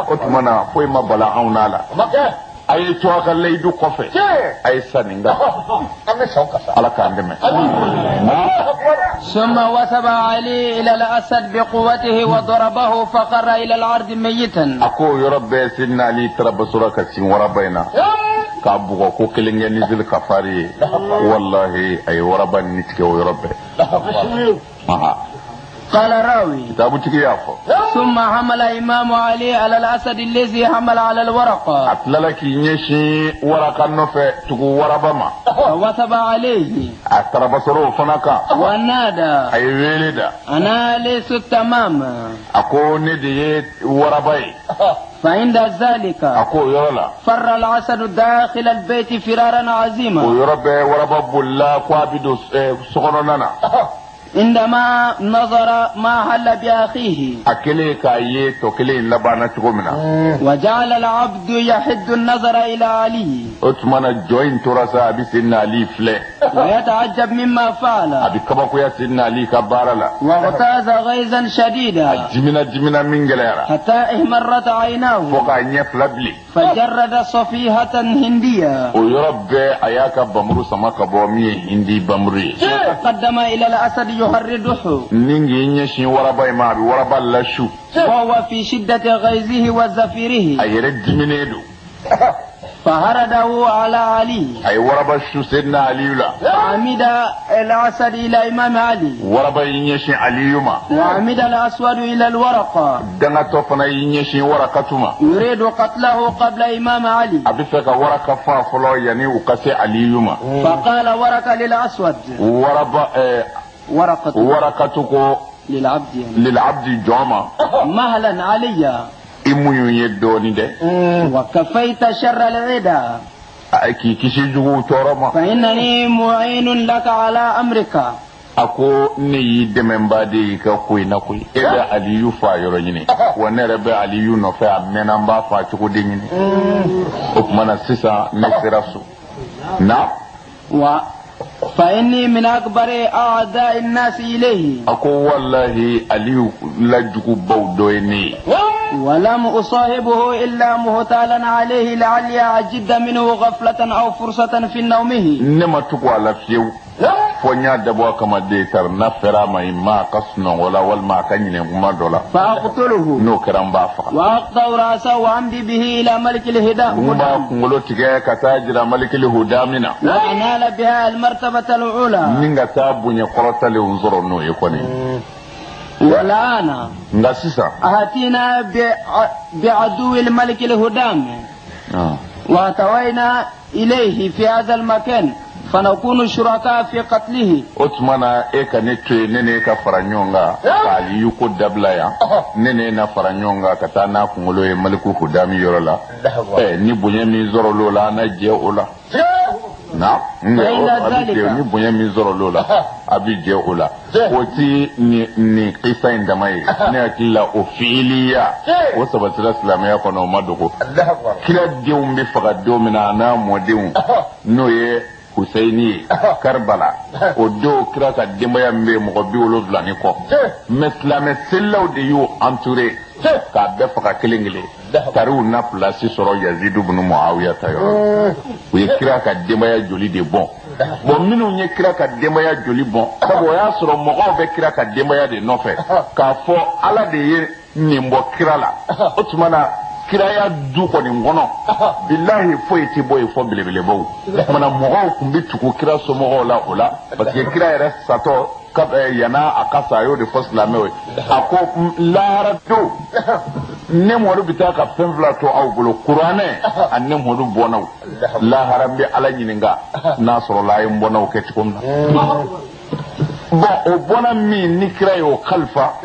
o tuma na foyi ma bala anw n'a la a ye to a ka layidu kɔfɛ a ye sa nin kan ala k'an dɛmɛ. ثم وثب علي إلى الأسد بقوته وضربه فقر إلى الأرض ميتا. a ko yɔrɔ bɛɛ sidina ali taara basura ka sin waraba in na k'a bugɔ ko kelen kɛ ni zili kafari ye wallahi a ye waraba ni tigɛ o yɔrɔ bɛɛ. قال راوي ثم حمل إمام علي على الأسد الذي حمل على الورقة أتلالك ينشي ورقة نفع تقو وربما وثب عليه أتربصروا فنكا ونادى أي ويلدا أنا ليس التمام أكو ندي وربي فعند ذلك أكو يولا فر الأسد داخل البيت فرارا عظيما ويربي وربب الله قابد سخننا عندما نظر ما حل بأخيه وجعل العبد يحد النظر إلى علي ويتعجب مما فعل واغتاز غيظا شديدا حتى احمرت عيناه فجرد صفيحة هندية قدم إلى الأسد يهرده وهو في شدة غيظه وزفيره فهرده على علي وعمد الأسد إلى إمام علي وعمد الأسود إلى الورقة يريد قتله قبل إمام علي فقال ورقة للأسود ورقتك للعبد جوما مهلا عليا وكفيت شر العدا فإنني معين لك على أمرك ako ne yi dɛmɛ ba de yi ka koyi na koyi e bɛ aliyu fa yɔrɔ ɲini wa ne yɛrɛ bɛ aliyu nɔfɛ a mɛnna n b'a fa cogo de ɲini o tuma na sisan ne sera so na wa فإني من أكبر أعداء الناس إليه أكو والله علي لا جوكو دويني ولم أصاحبه إلا مهتالا عليه لعلي أجد منه غفلة أو فرصة في نومه نما تقوى على فيو فنيا دبوا كما ديتر نفرا ما قصنا ولا ما كان ما دولا فأقتله نو كرام بافا وأقطع رأسه وأمضي به إلى ملك الهدى ما كنقولوا تجاه كتاجر ملك الهدى منا وأنال بها المرتبة الأولى نينغا تابوني قرطة لانظروا نو يكوني والآن أتينا بعدو الملك الهدام وأتوينا إليه في هذا المكان فنكون شركاء في قتله أتمنى إيكا نتوي نيني كفرانيونغا قال يوكو دبلايا نيني نفرانيونغا كتانا كنغلوه ملكو هدامي يورولا نبوني ميزورو لولا نجي أولا na ni bonya mi zoro lola abi je ola oti ni qissa indamai ne akilla o fiiliya o sabatira islamiyya kono madoko kila deum be faga domina na modin no ye Husaini Karbala o do kira ka demaya mbe mo bi wolo blani ko meslame sellaw de yo entouré ka be faga kelengele taru na place soro Yazid ibn Muawiya tayo o kira ka demaya joli de bon minu nye kira ka demaya joli bon sabo ya soro mo be kira ka demaya de nofe ka fo ala de ye nimbo kira la o tumana kiraya du ko ni ngono billahi foyti boy fo bilebele baw mana mogo kumbi tuku kira so mogo la ola parce que kira era sato kab yana akasa yo de foslame we ako lara do ne modu bitaka femvla to aw bolo qur'ane anne modu bonaw la harambe ala nyininga nasro la yim bonaw keti komna ba o bona mi ni kira yo khalfa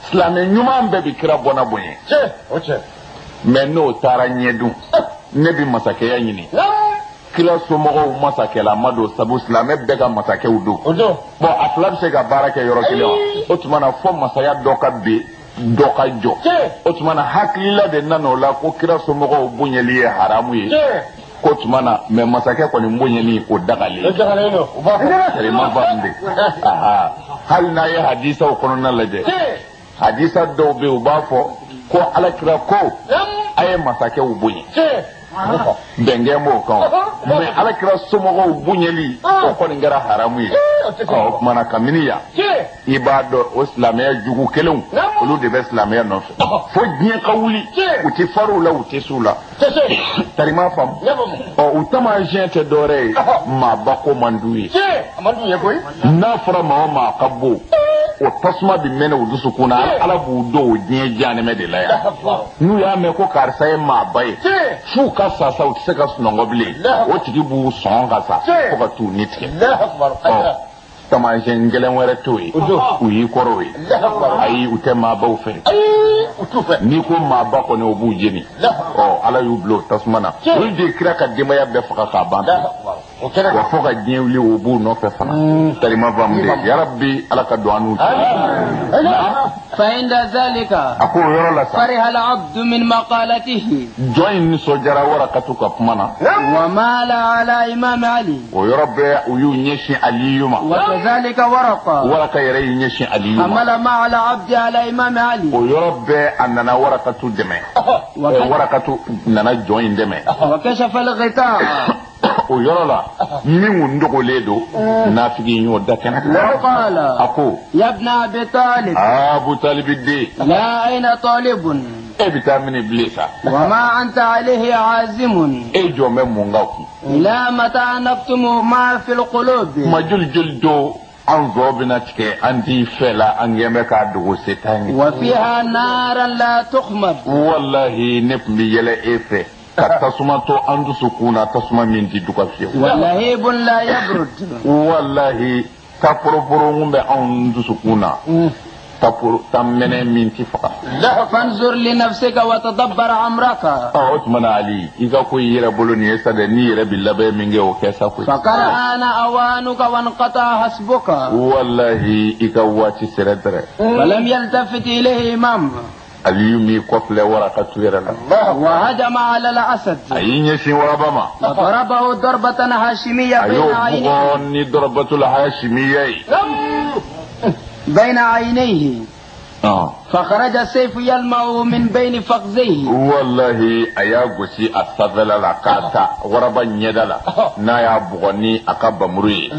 islame nyuma mbe bi kira bona bonye mais no tara nyedu nebi masakɛya ɲini kira somɔgɔw masakɛla ma don sabu silamɛ bɛɛ ka masakɛw don bon a fila bɛ se ka baara kɛ yɔrɔ kelen wa o tuma na fɔ masaya dɔ ka ben dɔ ka jɔ o tuma na hakilila de nana o la ko kira somɔgɔw bonyali ye haramu ye ko tuma na mɛ masakɛ kɔni bonyali o dagalen ma faamu de hali n'a ye hadisaw kɔnɔna lajɛ hadisa dɔw bɛ yen u b'a fɔ ko alakira ko a ye masakɛw bonya bɛnkɛ b'o kan mɛ alakira somɔgɔw bonyali o kɔni kɛra haramu ye o tuma na kabini yan i b'a dɔn o silamɛya jugu kelenw olu de bɛ silamɛya nɔfɛ fo diɲɛ ka wuli u tɛ fariw la u tɛ s'u la tarima faamu u taamasiyɛn tɛ dɔwɛrɛ ye maaba ko man d'u ye n'a fɔra maa o maa ka bon o tasuma bɛ mɛnɛ u dusukun na ala b'u dɔn o diɲɛ janɛmɛ de la yan n'u y'a mɛn ko karisa ye maaba ye f'u ka sa sa u tɛ se ka sunɔgɔ bilen o tigi b'u sɔn ka sa fo ka t'u ni tigɛ taamasiyɛn gɛlɛn wɛrɛ t'o ye u y'i kɔrɔw ye ayi u tɛ maabaw fɛ n'i ko maaba kɔni o b'u jeni ala y'u bila o tasuma na olu de ye kira ka denbaya bɛɛ faga k'a ban wa fo ka diɲɛ wuli o b'u nɔfɛ fana tarima faamu de yarabi ala ka don an n'u cɛ فعند ذلك فرح العبد من مقالته جوين سوجرا ورقتك كمانا ومال على إمام علي ويربى وينشي علي يوما وكذلك ورقة يري ينشي علي يوما حمل مع العبد على إمام علي ويربى أننا ورقة دمي ورقة ننا جوين دمي وكشف الغطاء o yɔrɔ la min ndogolen don nafigi y'o da kɛnɛ وقال a ko يا ابن أبي طالب Abu Talib den لا أين طالب e bɛ taa mini bilen sa وما أنت عليه عازم e jɔn bɛ mun kan kun إلى متى نكتم ما في القلوب ma joli joli don an zɔ bɛna tigɛ an t'i fɛ la an gɛn bɛ k'a dogo setan ye وفيها نارا لا تخمد walahi ne tun bɛ yɛlɛ e fɛ ka tasuma to an dusukun na tasuma min ti duga fiyewu ولهيب لا يبرد walahi taporoforo mun bɛ anw dusukun na tamɛnɛ min ti faga فانظر لنفسك وتدبر أمرك o tuma na ali i ka ko i yɛrɛ bolo nin ye sa dɛ n'i yɛrɛ bi labɛn min kɛ o kɛ sa koyi فقد آن أوانك وانقطع حسبك walahi i ka waati sera dɛrɛ فلم يلتفت إليه إمام aliyu m'i kɔfilɛ warakatu yɛrɛ la وهجم على الأسد a y'i ɲɛsin waraba ma وضربه ضربة هاشمية a y'o bugɔ ni dɔrɔbatul hashimiya ye بين عينيه فخرج السيف يلمع من بين فخذيه wallahi a y'a gosi a sanfɛla la k'a ta waraba ɲɛda la n'a y'a bugɔ ni a ka bamuru ye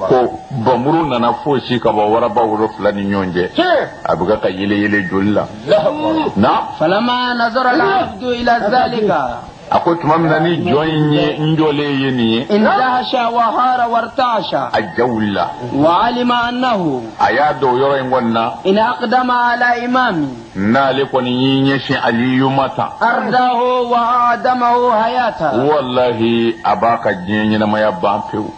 ko bamuru nana fosi ka bɔ waraba wolonfila ni ɲɔgɔn cɛ a bɛ ka yele joli la na فلما نظر العبد إلى ذلك a ko tuma min na ni jɔn in ye n jɔlen ye nin ye اندهش وهار وارتعش a ja wulila وعلم أنه a y'a dɔn yɔrɔ in kɔni na إن أقدم على إمامه n'ale kɔni y'i ɲɛsin aliyu ma tan أرده وأعدمه حياته wallahi a b'a ka diɲɛ ɲɛnamaya ban pewu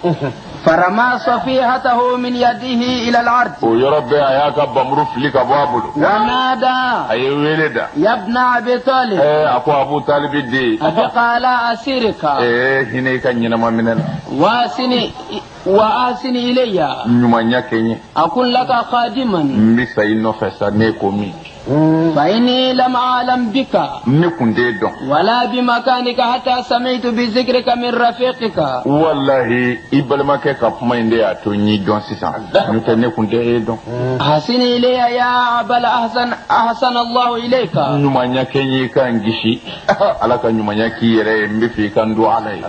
فرمى صفيحته من يده إلى الأرض o yɔrɔ bɛɛ a y'a ka bamuru fili ka bɔ a bolo ونادى a ye wele da يا ابن أبي طالب a ko Abu Talibi den أبقى على أسيرك hinɛ i ka ɲɛnama minɛ la وآسن إلي ɲumanya kɛ n ye أكون لك خادما n bɛ sa i nɔfɛ sa ne ko min فإني لم أعلم بك ne kun t'e dɔn ولا بمكانك حتى سمعت بذكرك من رفيقك wallahi i balimakɛ ka kuma in de y'a to n y'i dɔn sisan n'o tɛ ne kun tɛ e dɔn أحسن إلي يا أبا أحسن الله إليك ɲumanya kɛ n ye i ka n kisi ala ka ɲumanya k'i yɛrɛ ye n bɛ fɛ i ka n don ala ye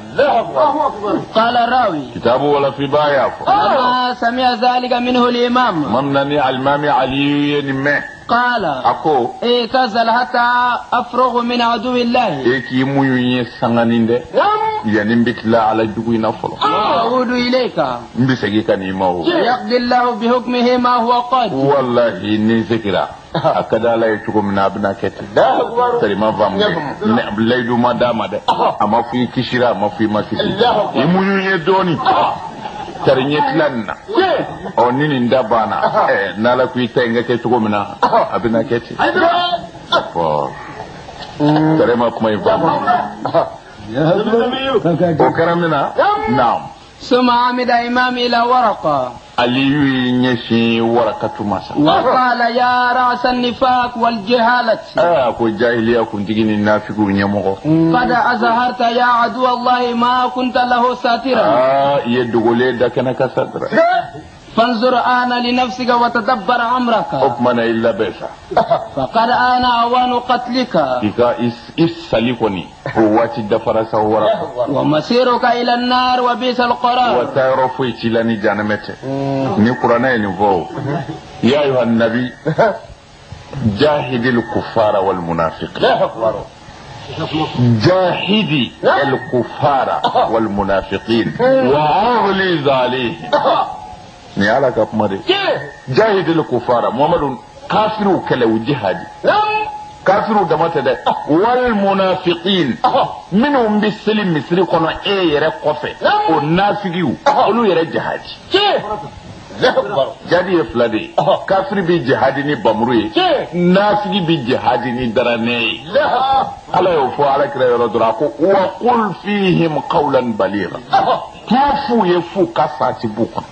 قال الراوي kitabu walafiba y'a fɔ لما سمع ذلك منه الإمام tuma min na ni alimami aliyu ye nin mɛn قال a ko اعتزل حتى أفرغ من عدو الله e k'i muɲu n ye sanganin dɛ yanni n bɛ tila ala jugu in na fɔlɔ أعود إليك n bɛ segin ka n'i ma o يقضي الله بحكمه ما هو قادر wallahi ni n segira a ka di ala ye cogo min na a bɛna kɛ ten tarima faamu dɛ layidu ma d'a ma dɛ a ma fɔ i kisira a ma fɔ i ma kisi i muɲu n ye dɔɔnin tari ɲɛ tila nin na ni nin da banna n'ala ko i ta in ka kɛ cogo min na a bɛna kɛ ten tarima kuma in faamu o kɛra min na naam ثم عمد إمام إلى ورقة aliyu ɲɛsin warakatu masa وقال يا رأس النفاق والجهالة ko jahiliya kuntigi ni nafigu ɲɛmɔgɔ قد أظهرت يا عدو الله ما كنت له ساترا ye dogole da kɛnɛ ka sadra فانظر آن لنفسك وتدبر أمرك o kumana i labɛn sa فقد آن أوان قتلك i ka i sali kɔni o waati dafara sa waraka ومسيرك إلى النار وبئس wa القرار taa yɔrɔ foyi ci la ni janɛmɛ tɛ ni kuranɛ ye nin fɔ o ya ayuha nabi jahidil kufara wal munafiqin جاهدي الكفار والمنافقين وأغلظ عليهم ni ala ka kuma de jahidil kufara muhammadu kafiru kalaw jihadi kafiru da mata da wal munafiqin minhum bislim misri kono yere kofe o nafigiu olu yere jihadi jadi ye flade kafiri bi jihadi ni bamuru ye nafigi bi jihadi ni darane ala yo fo ala kira yoro dura ko wa qul fihim qawlan baligha tafu ye fu kasati buku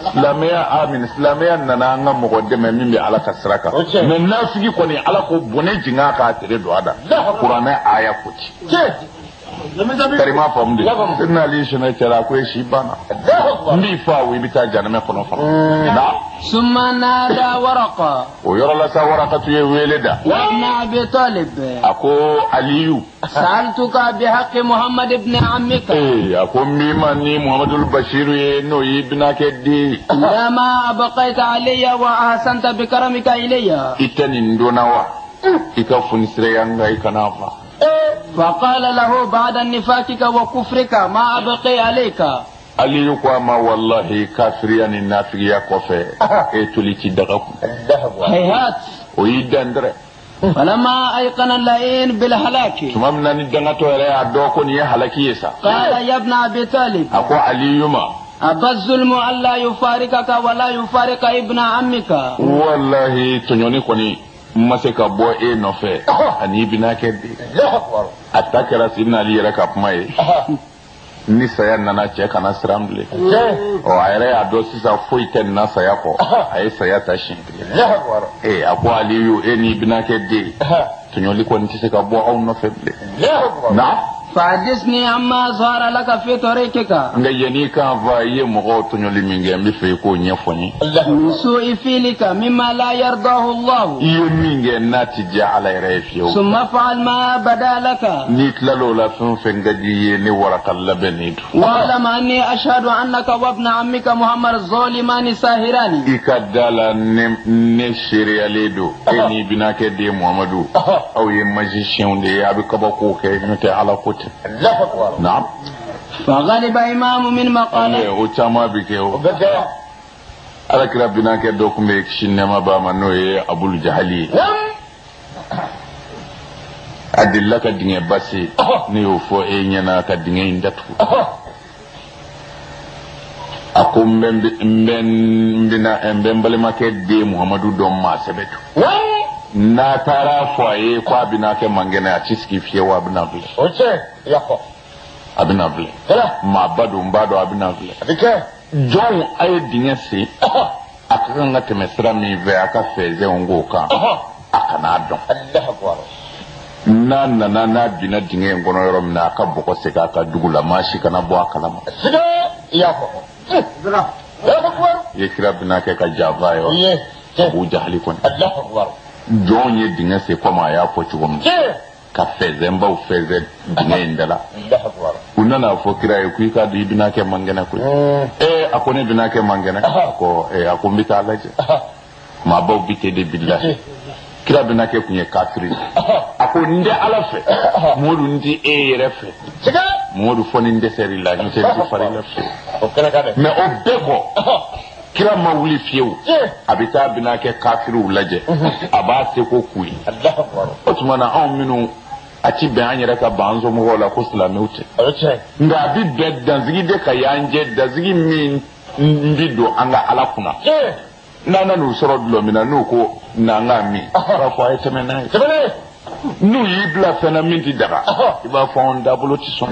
Islamia amin Islamia nana nga mo deme min bi ala kasraka men nafigi ko ni ala ko bone jinga ka tere do ada qur'ana aya ko ci karima famde na li shena tera ko shi bana ndi fa wi bita janame kono fa na summa nada waraqa o yoro la sa waraqatu ye weleda wa abi talib ako aliyu sa'altuka bi haqqi muhammad ibn ammika ako mi mani muhammadul bashir ye no ibna keddi lama abqaita alayya wa ahsanta bi karamika ilayya itani ndonawa ikafunisire yanga ikanafa فقال له بعد نفاقك وكفرك ما أبقي عليك aliyu ko ma wallahi kafiriyan nafiya kofe e tuliti daga هيهات o yidandre فلما أيقن اللئين بالهلاك tumamna ni danga to re ado ko ni halaki yesa قال يا ابن أبي طالب ako aliyu ma أبى الظلم ألا يفارقك ولا يفارق ابن عمك wallahi tonyoni koni maseka bo e no fe ani binake de atakara sidna ali yara ka kuma ye ni saya nana che kana sramble o ayre ado sisa foite na saya ko ay saya ta shindle ako aliyu eni binake de tonyoli ko nti se ka bo on no feble na فحدثني عما ظهر لك في طريقك nga yeni kan va ye mo tonyoli minge mi fe ko nyefoni من سوء فيلك مما لا يرضاه الله ye minge nati ja ala refiyo ثم افعل ما بدا لك ni tlalo la fun fe ngaji ye ni waraka labenidu واعلم أني أشهد أنك وابن عمك محمد ظالمان ساهران ikadala ne sharia ledo eni binake de muhammadu aw ye magicien de abi kabako ke nte ala kote na'am فغلب إمام من مقاله o chama bike o ala kira binake do kumbe kishinema ba mano ye abul jahali adilla ka dinge basi ne yo fo e nyana ka dinge indatu akumbe mbembale make de muhammadu don ma sebetu na tara foye kwa binake mangene a ciski fiye wa binabule yako abinabule ma bado mbado abinabule john aye dinesi akaka nga temesira mi ve aka feze ongo kan akana don na bina dinge ngono yoro mina aka boko seka aka dugula mashi kana bo akalama yako ye kira binake ka java yo Abu Jahali kon John ye dinga se koma ya pochugum ka feze mba u feze dinga indala unana fo kira ye kuika di binake mangena ku akone binake mangena ko akombita alaje ma ba ubite de billahi kira binake kunye kafiri akonde alafe modu ndi refe modu foni ndeseri la ni se fari la fe me obeko kira mawuli fiyewu abita binake kafiru laje abase ko kuyi otumana an minu ati be an yɛrɛ ka banzo mo la ko silamewte nga bi be danzigi de ka yanje danzigi min ndido anga ala kuna nana no soro dlo mina no ko nanga mi ba ko ay temena n'u y'i bila fɛn na min ti daga i b'a fɔ anw dabolo ti sɔn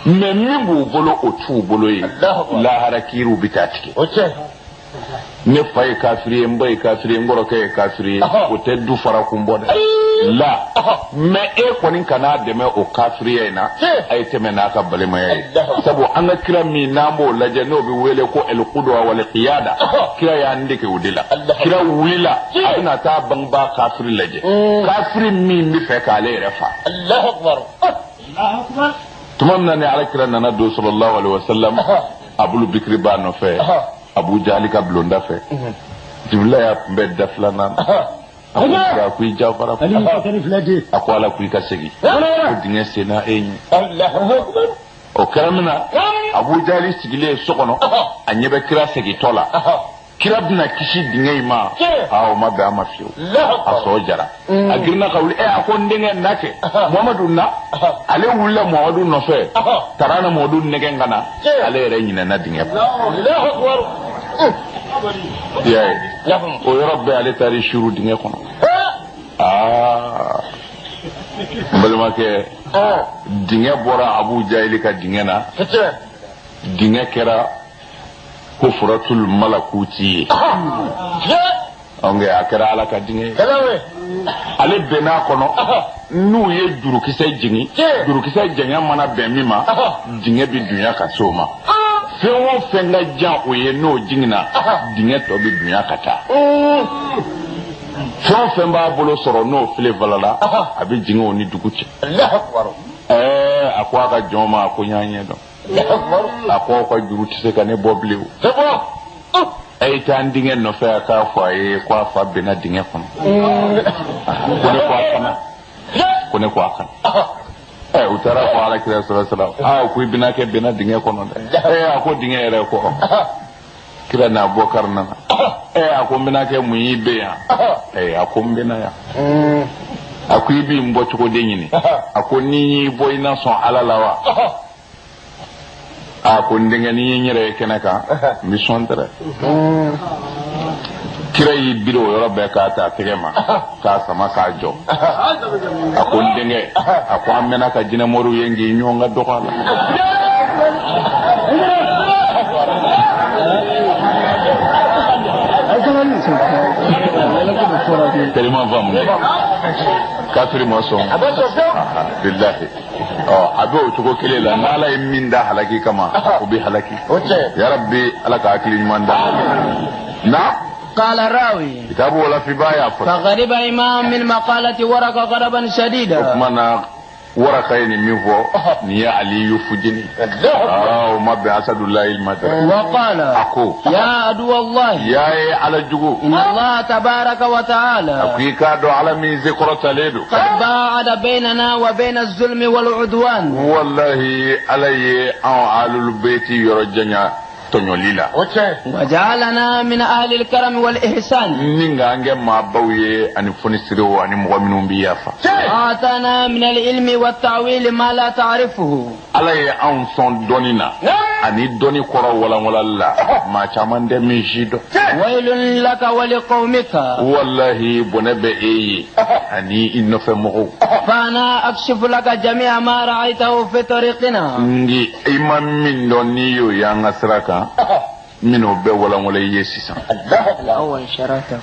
mais min b'u bolo o t'u bolo ye lahara kiiriw bɛ taa tigɛ ne fa ye kafiri ye n ba ye kafiri ye n kɔrɔkɛ ye kafiri ye o tɛ du fara kun bɔ dɛ la mais e kɔni kana dɛmɛ o kafiriya in na a ye tɛmɛ n'a ka balimaya ye sabu an ka kira min n'an b'o lajɛ n'o bɛ wele ko el-qudwa wal-qiyada kira y'an dege o de la kira wulila a bɛna taa bangebaa kafiri lajɛ kafiri min bɛ fɛ k'ale yɛrɛ fa tuma min na ni alakira nana don sallallahu alaihi wasallam Abul Bikri b'a nɔfɛ Abu Jahali ka bulonda fɛ Jibrila y'a kunbɛn da filanan a ko i jafara a ko ala ko i ka segin ko dingɛ senna e ɲɛ o kɛra min na Abu Jahali sigilen so kɔnɔ a ɲɛ bɛ kira segintɔ la kira bɛna kisi dingɛ in ma o ma bɛn a ma fiyewu a sɔ jara a girinna ka wuli a ko n denkɛ na kɛ Muhamadu na ale wulila Muhamadu nɔfɛ taara na Muhamadu nɛgɛ ka na ale yɛrɛ ɲinɛna dingɛ kɔnɔ i y'a ye o yɔrɔ bɛɛ ale taara suru dingɛ kɔnɔ n balimakɛ dingɛ bɔra Abu Jahili ka dingɛ na dingɛ kɛra Kufratul Malakuti ye a kɛra ala ka dingɛ ye ale bɛn'a kɔnɔ n'u ye jurukisɛ jigin jurukisɛ janya mana bɛn min ma dingɛ bi dunya ka se o ma fɛn o fɛn ka jan o ye n'o jiginna dingɛ tɔ bi dunya ka taa fɛn o fɛn b'a bolo sɔrɔ n'o file valala a bi jigin o ni dugu cɛ a ko a ka jɔn ma a ko n y'a ɲɛ dɔn a ko aw ka juru tɛ se ka ne bɔ bilen o a ye taa n denkɛ nɔfɛ a k'a fɔ a ye ko a fa bɛnna dingɛ kɔnɔ ko ne ko a kana u taara fɔ alakira sallallahu alaihi wasallam ko i bɛna kɛ bɛnna dingɛ kɔnɔ dɛ a ko dingɛ yɛrɛ kɔrɔ kira n'a Abubakar nana a ko n bɛna kɛ mun y'i bɛ yan a ko n bɛna yan a ko i b'i n bɔ cogo de ɲini a ko n'i y'i bɔ i na sɔn ala la wa a ko n denkɛ n'i ye n yɛrɛ ye kɛnɛ kan n bɛ sɔn tɛrɛ kira y'i biri o yɔrɔ bɛɛ k'a ta tɛgɛ ma k'a sama k'a jɔ a ko n denkɛ a ko an mɛnna ka jinɛmɔriw ye nk'i ɲɔgɔn ka dɔgɔ a la tellement faamu kafiri ma sɔn billahi a bɛ o cogo kelen la n'ala ye min da halaki kama o bɛ halaki ya rabbi ala ka hakili ɲuman da na قال الراوي كتاب ولا في بايع فغضب إمام من مقالة ورقة غضبا شديدا ورقين ميفو نيا علي يفجني وما بأسد الله المدر وقال أكو يا عدو الله يا على الجو إن الله تبارك وتعالى أكيكادو على من ذكر تليدو قد باعد بيننا وبين الظلم والعدوان والله علي أو على البيت يرجعني وجعلنا من أهل الكرم والإحسان آتانا من العلم والتعويل ما لا تعرفه علي أنصن دوننا أني دوني كرا ولا لا ما شامان دميجيدو ويل لك ولقومك والله بنبئي أني إنه فمغو فأنا أكشف لك جميع ما رأيته في طريقنا نجي إمام من دونيو يانغسرك منو بولا ولا يسيسا أول شراكة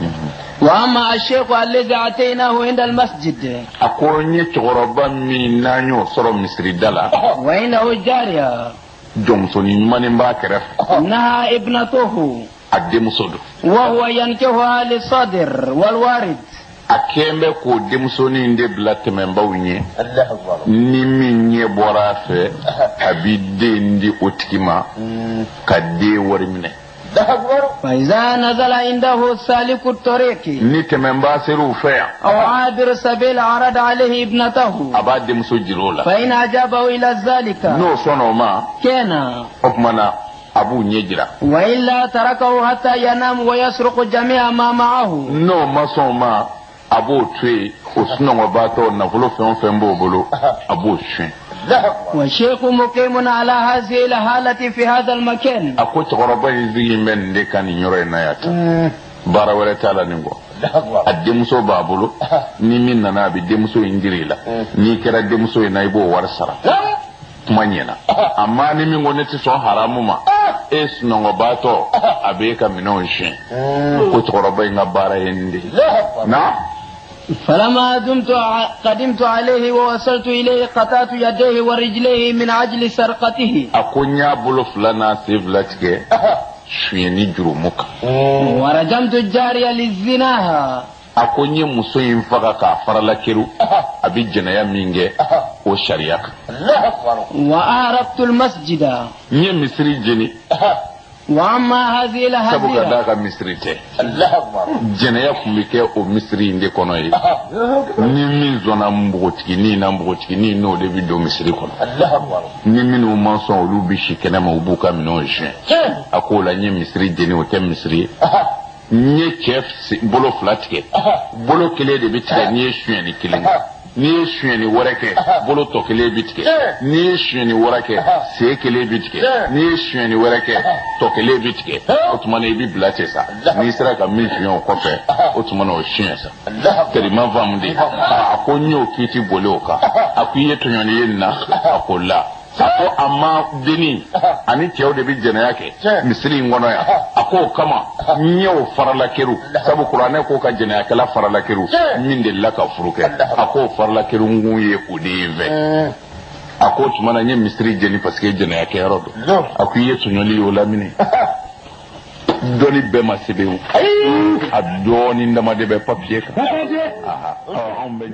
وأما الشيخ الذي أتيناه عند المسجد أكوني تغربا من نانيو صرو مصري دالا وإنه جارية جمسوني من باكرف إنها ابنته الدمسودو وهو ينكحها للصدر والوارد akembe ko demsoni nde blatte men bawnye ni minye borafe abide ndi otikima kade warimne فإذا نزل عنده سالك الطريق نتمنبا سيرو فيا أو عابر سبيل عرض عليه ابنته أباد مسجرولا فإن أجابه إلى ذلك نو صنو ما كان حكمنا أبو نجرا وإلا تركه حتى ينام ويسرق جميع ما معه نو ما صنو أبو تري وسنو وباتو نفلو فيون فيمبو بلو أبو شين والشيخ مقيم على هذه الحالة في هذا المكان أكو تغربا يزي من دي كان يوري ناياتا بارا ولا تعالى نيغو a denmuso b'a bolo ni min nana a bɛ denmuso in diri la n'i kɛra denmuso in na i b'o wari sara kuma ɲɛna amma ni min ko ne tɛ sɔn haramu ma e sunɔgɔbaatɔ a bɛ e ka minɛnw siɲɛ ko cɛkɔrɔba in ka baara ye nin de ye na. فلما قدمت عليه ووصلت إليه قطعت يديه ورجليه من عجل سرقته. أكون بولو فلانا سيفلاتك شويني جرومك. ورجمت الجارية للزنا. أكون مسوين فقا فرلاكيرو أبي جنايا مينجي وشرياك. وأعرفت المسجد. ني مصري جني. وأما هذه الهدية سبق داك مصري تي جنايا كمبيكي او مصري ندي كونوي ني مين زونا مبوتكي ني نامبوتكي ني نو دي فيديو مصري كون ني مين او مانسون لو بيشي كنما وبوكا منو جين اكولا ني مصري جني او تي مصري ني كيف بولو فلاتكي بولو كلي دي بيتكي ني شويني كيلين ni shuni warake bolo to kele bitke ni shuni warake se kele bitke ni shuni warake to kele bitke otumana ibi blate sa ni sira ka million ko fe otumana o shuni sa teri ma vamde akonyo kiti boloka akuye to nyoni yenna akola ako amma deni ani tiyo de bi jena yake misiri ngono ya ako kama nyew farala keru sabu qur'ane ko ka jena yake la farala keru min de la ka furuke ako farala keru nguye kudive ako tumana nye misiri jeni parce que jena yake rodo ako yetu nyoli yo lamine doni be masibewu adoni ndama de be papier ka aha on be